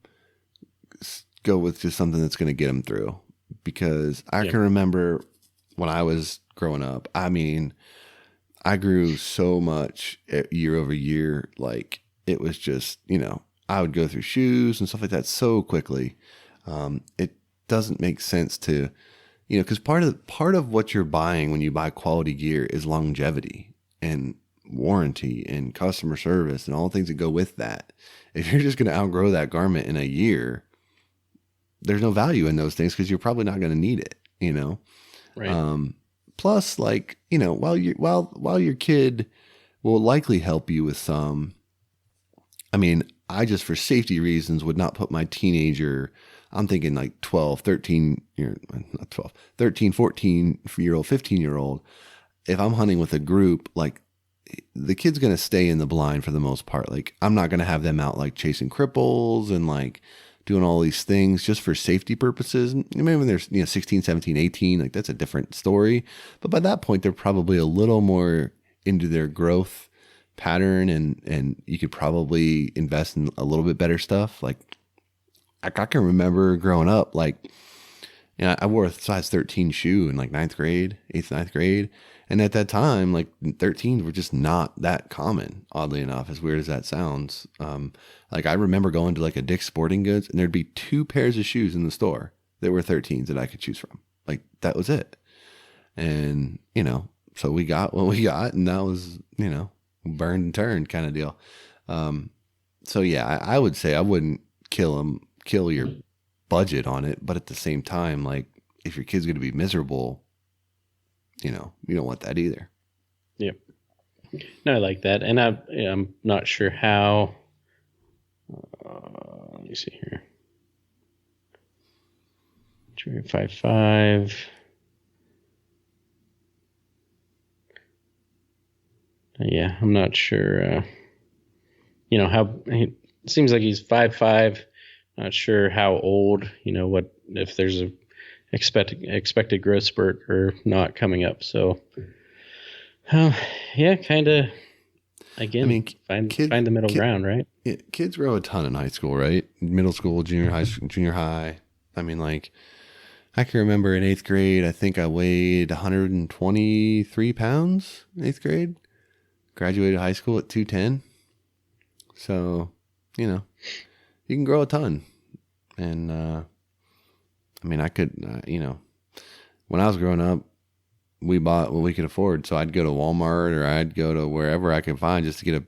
Speaker 1: go with just something that's going to get him through. Because I can remember when I was growing up, I mean, I grew so much year over year. Like it was just, I would go through shoes and stuff like that so quickly. It doesn't make sense to, because part of what you're buying when you buy quality gear is longevity and warranty and customer service and all the things that go with that. If you're just going to outgrow that garment in a year, there's no value in those things because you're probably not going to need it, you know?
Speaker 2: Right.
Speaker 1: Plus, like, you know, while your kid will likely help you with some, I mean, I just for safety reasons would not put my teenager, I'm thinking like 12, 13, not 12, 13, 14-year-old, 15-year-old. If I'm hunting with a group, like the kid's going to stay in the blind for the most part. Like I'm not going to have them out like chasing cripples and like doing all these things just for safety purposes. And maybe when they're 16, 17, 18, like that's a different story. But by that point, they're probably a little more into their growth pattern and you could probably invest in a little bit better stuff. Like I can remember growing up, like, I wore a size 13 shoe in like eighth, ninth grade. And at that time, like 13s were just not that common, oddly enough, as weird as that sounds. Like I remember going to like a Dick's Sporting Goods and there'd be 2 pairs of shoes in the store that were 13s that I could choose from. Like that was it. And, so we got what we got and that was, burned and turned kind of deal. So yeah, I would say I wouldn't kill your budget on it. But at the same time, like if your kid's going to be miserable, you don't want that either.
Speaker 2: Yep. No, I like that. And I'm not sure how, let me see here. 5'5". Yeah, I'm not sure. How it seems like he's 5'5". Not sure how old. What if there's a expected growth spurt or not coming up. So, yeah, kind of. Again, I mean, find the middle ground, right?
Speaker 1: Yeah, kids grow a ton in high school, right? Middle school, junior high. I mean, like, I can remember in 8th grade, I think I weighed 123 pounds in 8th grade. Graduated high school at 210. So, you can grow a ton. And, I mean, I could, when I was growing up, we bought what we could afford. So I'd go to Walmart or I'd go to wherever I could find just to get a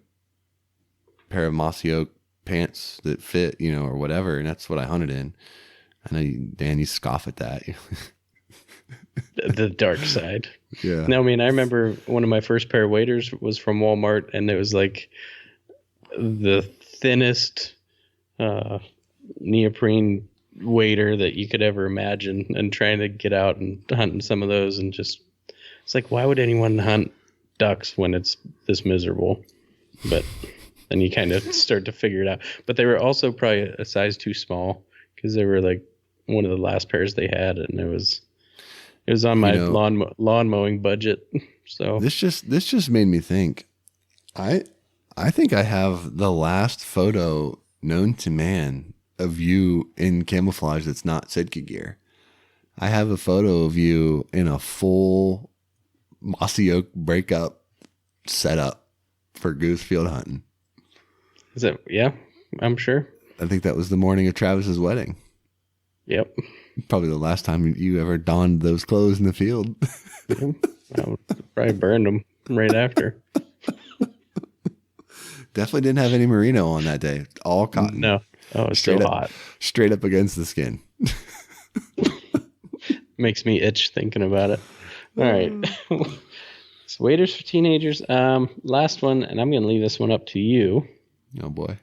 Speaker 1: pair of mossy oak pants that fit, or whatever. And that's what I hunted in. I know, Dan, you scoff at that.
Speaker 2: The dark side.
Speaker 1: Yeah.
Speaker 2: No, I mean, I remember one of my first pair of waders was from Walmart, and it was like the thinnest neoprene wader that you could ever imagine, and trying to get out and hunt some of those, and just it's like, why would anyone hunt ducks when it's this miserable? But then you kind of start to figure it out. But they were also probably a size too small because they were like one of the last pairs they had, and it was on my lawn mowing budget. So
Speaker 1: this just made me think. I think I have the last photo known to man of you in camouflage that's not Sitka gear. I have a photo of you in a full mossy oak breakup setup for goose field hunting.
Speaker 2: Is it? Yeah, I'm sure.
Speaker 1: I think that was the morning of Travis's wedding.
Speaker 2: Yep.
Speaker 1: Probably the last time you ever donned those clothes in the field.
Speaker 2: I probably burned them right after.
Speaker 1: Definitely didn't have any merino on that day. All cotton.
Speaker 2: No. Oh, it's so hot.
Speaker 1: Straight up against the skin.
Speaker 2: Makes me itch thinking about it. All right. So waders for teenagers. Last one, and I'm going to leave this one up to you.
Speaker 1: Oh, boy.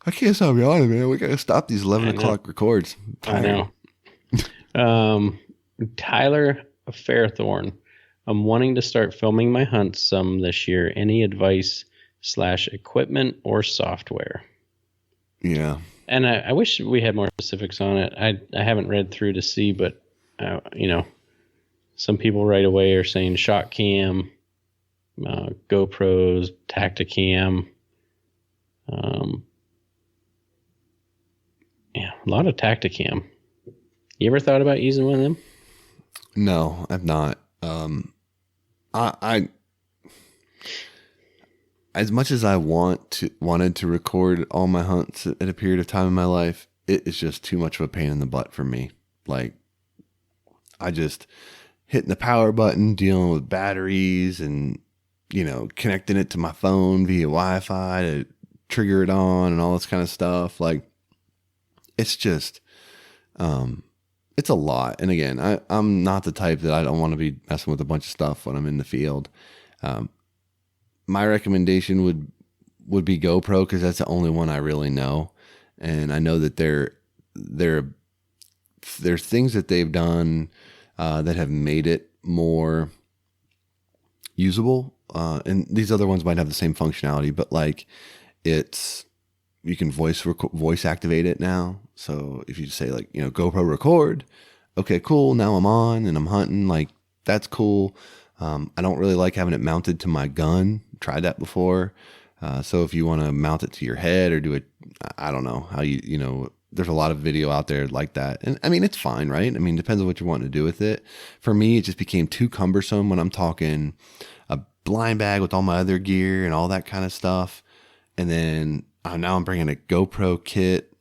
Speaker 1: I can't stop yawning, man. We got to stop these 11 o'clock records.
Speaker 2: I know. Tyler Fairthorn. I'm wanting to start filming my hunts some this year. Any advice / equipment or software?
Speaker 1: Yeah.
Speaker 2: And I wish we had more specifics on it. I haven't read through to see, but, some people right away are saying shot cam, GoPros, Tacticam. Yeah, a lot of Tacticam. You ever thought about using one of them?
Speaker 1: No, I've not. I as much as I wanted to record all my hunts at a period of time in my life, it is just too much of a pain in the butt for me. Like, I just hitting the power button, dealing with batteries and, connecting it to my phone via Wi-Fi to trigger it on and all this kind of stuff. Like, it's just, It's a lot. And again, I'm not the type that I don't want to be messing with a bunch of stuff when I'm in the field. My recommendation would be GoPro because that's the only one I really know. And I know that there's things that they've done that have made it more usable. And these other ones might have the same functionality, but like you can voice activate it now. So if you just say like, GoPro record, okay, cool. Now I'm on and I'm hunting. Like that's cool. I don't really like having it mounted to my gun. Tried that before. So if you want to mount it to your head or do it, I don't know how there's a lot of video out there like that. And I mean, it's fine, right? I mean, depends on what you want to do with it. For me, it just became too cumbersome when I'm talking a blind bag with all my other gear and all that kind of stuff. And then now I'm bringing a GoPro kit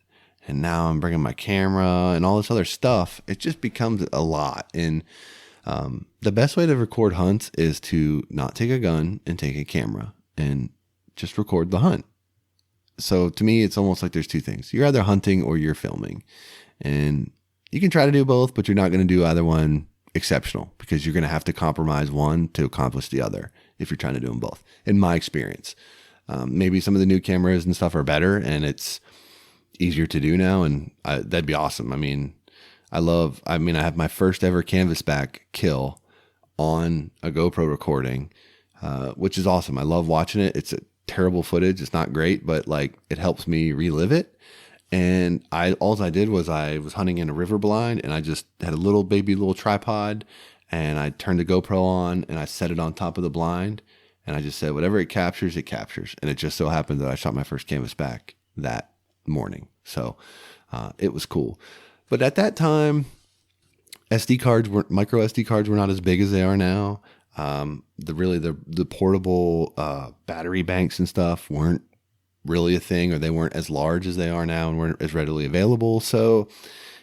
Speaker 1: and now I'm bringing my camera and all this other stuff. It just becomes a lot. And the best way to record hunts is to not take a gun and take a camera and just record the hunt. So to me, it's almost like there's two things. You're either hunting or you're filming. And you can try to do both, but you're not going to do either one exceptional because you're going to have to compromise one to accomplish the other if you're trying to do them both, in my experience. Maybe some of the new cameras and stuff are better and it's easier to do now. And that'd be awesome. I mean, I have my first ever canvasback kill on a GoPro recording, which is awesome. I love watching it. It's a terrible footage. It's not great, but like it helps me relive it. And all I did was I was hunting in a river blind and I just had a little tripod and I turned the GoPro on and I set it on top of the blind. And I just said, whatever it captures, it captures. And it just so happened that I shot my first canvasback that morning. So it was cool. But at that time, micro SD cards were not as big as they are now. The portable battery banks and stuff weren't really a thing, or they weren't as large as they are now and weren't as readily available. So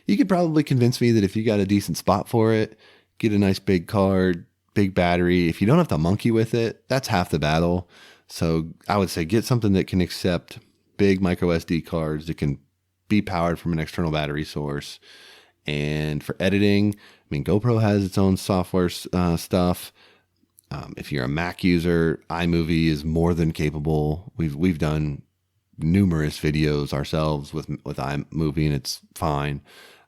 Speaker 1: you could probably convince me that if you got a decent spot for it, get a nice big card, big battery. If you don't have to monkey with it, that's half the battle. So I would say get something that can accept big micro SD cards that can be powered from an external battery source. And for editing, I mean, GoPro has its own software stuff. If you're a Mac user, iMovie is more than capable. We've done numerous videos ourselves with iMovie, and it's fine.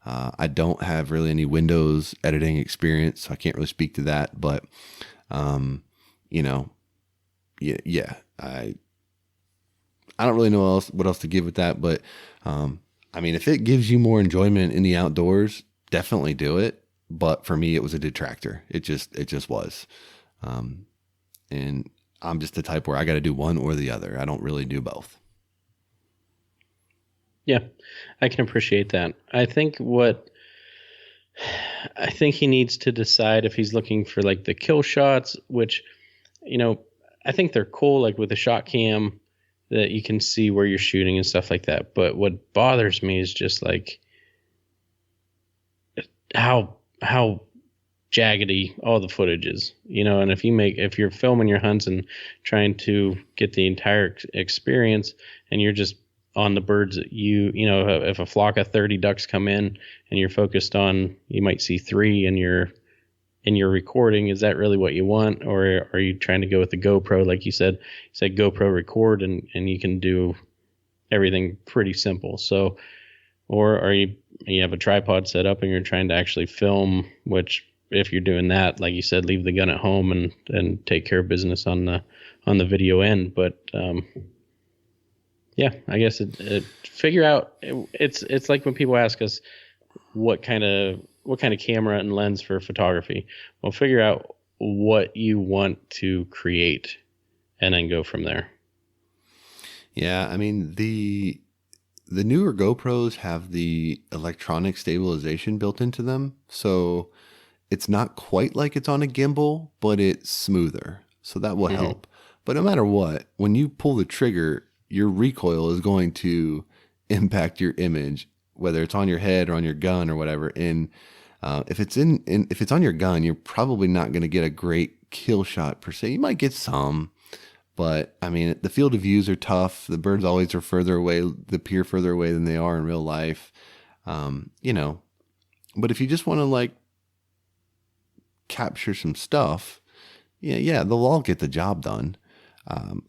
Speaker 1: I don't have really any Windows editing experience, so I can't really speak to that. But, yeah, I don't really know what else to give with that. But, I mean, if it gives you more enjoyment in the outdoors, definitely do it. But for me, it was a detractor. It just was. And I'm just the type where I got to do one or the other. I don't really do both.
Speaker 2: Yeah, I can appreciate that. I think he needs to decide if he's looking for like the kill shots, which, I think they're cool, like with a shot cam that you can see where you're shooting and stuff like that. But what bothers me is just like how jaggedy all the footage is, and if you're filming your hunts and trying to get the entire experience and you're just on the birds that if a flock of 30 ducks come in and you're focused on, you might see 3 in your recording. Is that really what you want? Or are you trying to go with the GoPro? Like you said GoPro record and you can do everything pretty simple. So, or are you have a tripod set up and you're trying to actually film, which if you're doing that, like you said, leave the gun at home and take care of business on the video end. But, yeah, I guess figure out. It's like when people ask us what kind of camera and lens for photography. Well, figure out what you want to create, and then go from there.
Speaker 1: Yeah, I mean the newer GoPros have the electronic stabilization built into them, so it's not quite like it's on a gimbal, but it's smoother. So that will help. But no matter what, when you pull the trigger, your recoil is going to impact your image, whether it's on your head or on your gun or whatever. And if it's on your gun, you're probably not going to get a great kill shot per se. You might get some, but I mean, the field of views are tough. The birds always are further away, appear further away than they are in real life. But if you just want to like capture some stuff, yeah, they'll all get the job done.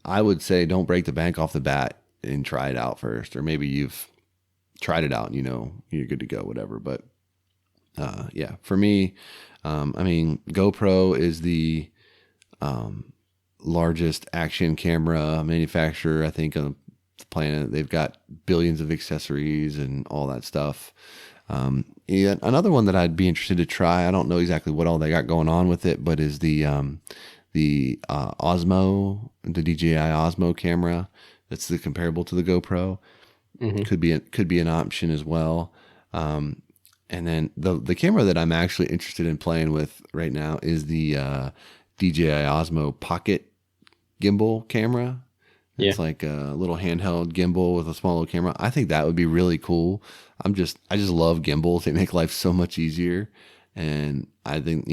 Speaker 1: I would say don't break the bank off the bat and try it out first, or maybe you've tried it out and you're good to go, whatever. But yeah, for me, I mean, GoPro is the largest action camera manufacturer, I think, on the planet. They've got billions of accessories and all that stuff. Yeah, another one that I'd be interested to try, I don't know exactly what all they got going on with it, but is the Osmo, the DJI Osmo camera. That's the comparable to the GoPro. Mm-hmm. Could be an option as well. And then the camera that I'm actually interested in playing with right now is the DJI Osmo Pocket gimbal camera. It's like a little handheld gimbal with a small little camera. I think that would be really cool. I just love gimbals. They make life so much easier. And I think,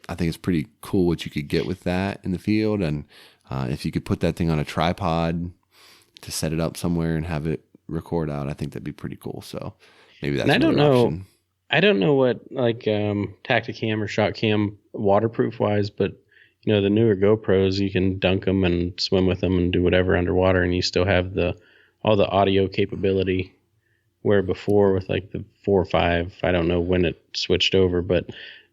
Speaker 1: I think it's pretty cool what you could get with that in the field. And if you could put that thing on a tripod to set it up somewhere and have it record out, I think that'd be pretty cool. So maybe that's another option.
Speaker 2: I don't know what like Tacticam or ShotCam waterproof wise, but the newer GoPros, you can dunk them and swim with them and do whatever underwater, and you still have all the audio capability. Where before with like the 4 or 5, I don't know when it switched over, but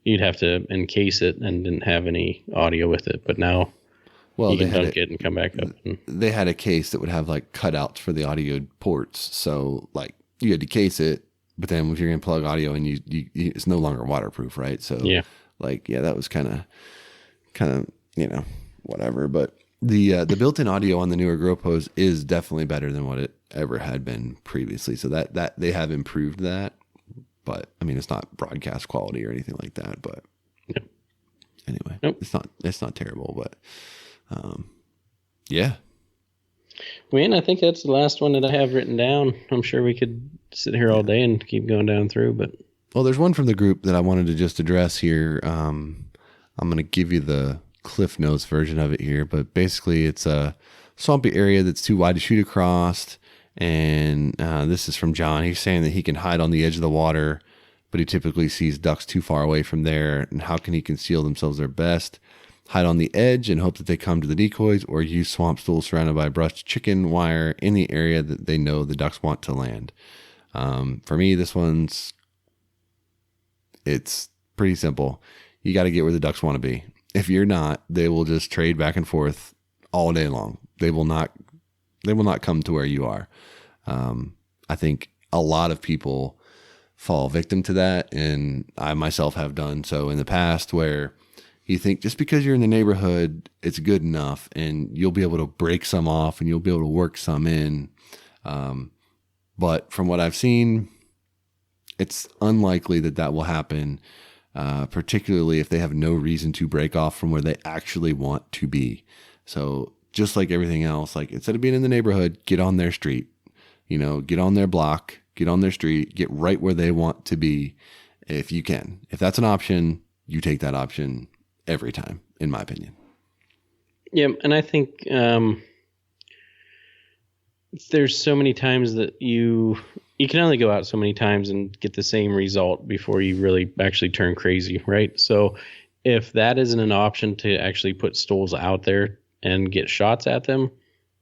Speaker 2: you'd have to encase it and didn't have any audio with it. But now you can dunk it and come back up.
Speaker 1: They had a case that would have like cutouts for the audio ports, so like you had to case it, but then if you're gonna plug audio in, you it's no longer waterproof, right? So that was kind of whatever. But the built-in audio on the newer GoPros is definitely better than what it ever had been previously. So that they have improved that, but I mean, it's not broadcast quality or anything like that. But anyway, it's not terrible. But yeah.
Speaker 2: Man, I think that's the last one that I have written down. I'm sure we could sit here all day and keep going down through, but
Speaker 1: well, there's one from the group that I wanted to just address here. I'm going to give you the Cliff Notes version of it here, but basically it's a swampy area that's too wide to shoot across. And this is from John. He's saying that he can hide on the edge of the water, but he typically sees ducks too far away from there. And how can he conceal themselves their best? Hide on the edge and hope that they come to the decoys, or use swamp stools surrounded by brushed chicken wire in the area that they know the ducks want to land. For me, it's pretty simple. You got to get where the ducks want to be. If you're not, they will just trade back and forth all day long. They will not come to where you are. I think a lot of people fall victim to that, and I myself have done so in the past, where you think just because you're in the neighborhood, it's good enough, and you'll be able to break some off and you'll be able to work some in. But from what I've seen, it's unlikely that will happen, particularly if they have no reason to break off from where they actually want to be. So just like everything else, like instead of being in the neighborhood, get on their street, get on their block, get on their street, get right where they want to be if you can. If that's an option, you take that option every time, in my opinion.
Speaker 2: Yeah, and I think there's so many times that you can only go out so many times and get the same result before you really actually turn crazy, right? So if that isn't an option to actually put stools out there and get shots at them,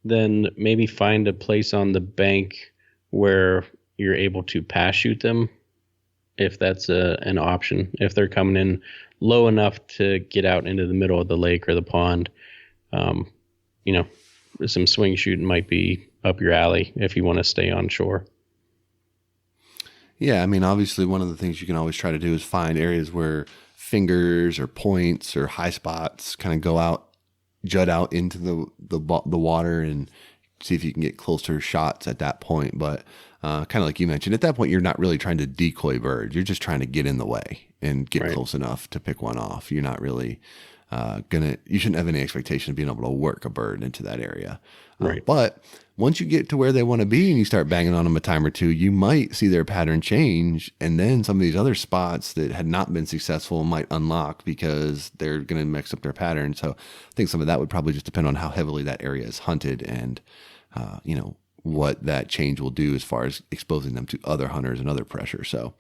Speaker 2: then maybe find a place on the bank where you're able to pass shoot them, if that's an option. If they're coming in low enough to get out into the middle of the lake or the pond, some swing shooting might be up your alley if you want to stay on shore.
Speaker 1: Yeah, I mean, obviously one of the things you can always try to do is find areas where fingers or points or high spots kind of go out, jut out into the water, and see if you can get closer shots at that point. But kind of like you mentioned, at that point, you're not really trying to decoy birds. You're just trying to get in the way and get close enough to pick one off. You're not really you shouldn't have any expectation of being able to work a bird into that area.
Speaker 2: Right.
Speaker 1: But once you get to where they want to be and you start banging on them a time or two, you might see their pattern change. And then some of these other spots that had not been successful might unlock because they're going to mix up their pattern. So I think some of that would probably just depend on how heavily that area is hunted and, what that change will do as far as exposing them to other hunters and other pressure. So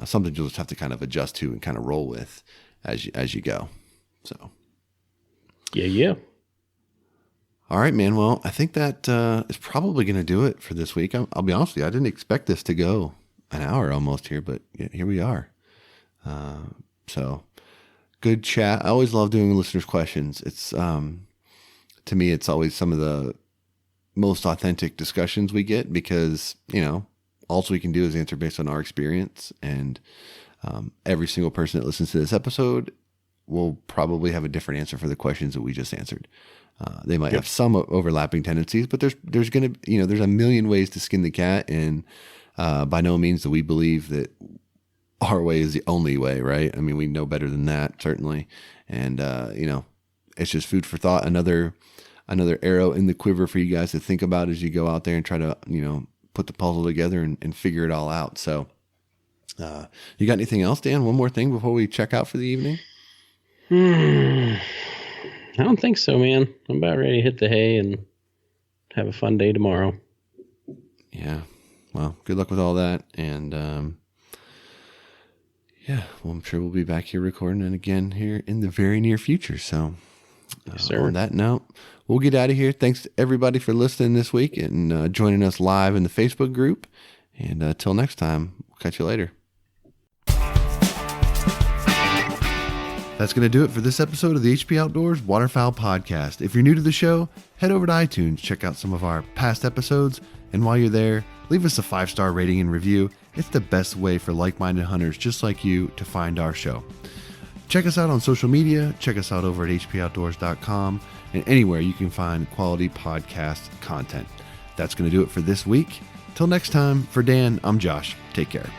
Speaker 1: something you'll just have to kind of adjust to and kind of roll with as you go. So
Speaker 2: yeah.
Speaker 1: All right, man. Well, I think that is probably going to do it for this week. I'll be honest with you, I didn't expect this to go an hour almost here, but here we are. So good chat. I always love doing listeners' questions. It's to me, it's always some of the most authentic discussions we get because, all we can do is answer based on our experience. And every single person that listens to this episode will probably have a different answer for the questions that we just answered. They might have some overlapping tendencies, but there's going to, there's a million ways to skin the cat. And by no means do we believe that our way is the only way, right? I mean, we know better than that, certainly. And, it's just food for thought. Another arrow in the quiver for you guys to think about as you go out there and try to, put the puzzle together and figure it all out. So, you got anything else, Dan? One more thing before we check out for the evening?
Speaker 2: I don't think so, man. I'm about ready to hit the hay and have a fun day tomorrow.
Speaker 1: Yeah. Well, good luck with all that. And, I'm sure we'll be back here recording and again here in the very near future. So,
Speaker 2: yes, sir.
Speaker 1: On that note, we'll get out of here. Thanks to everybody for listening this week and joining us live in the Facebook group. And until next time, we'll catch you later. That's going to do it for this episode of the HP Outdoors Waterfowl Podcast. If you're new to the show, head over to iTunes, check out some of our past episodes, and while you're there, leave us a 5-star rating and review. It's the best way for like-minded hunters just like you to find our show. Check us out on social media, check us out over at hpoutdoors.com, and anywhere you can find quality podcast content. That's going to do it for this week. Till next time, for Dan, I'm Josh. Take care.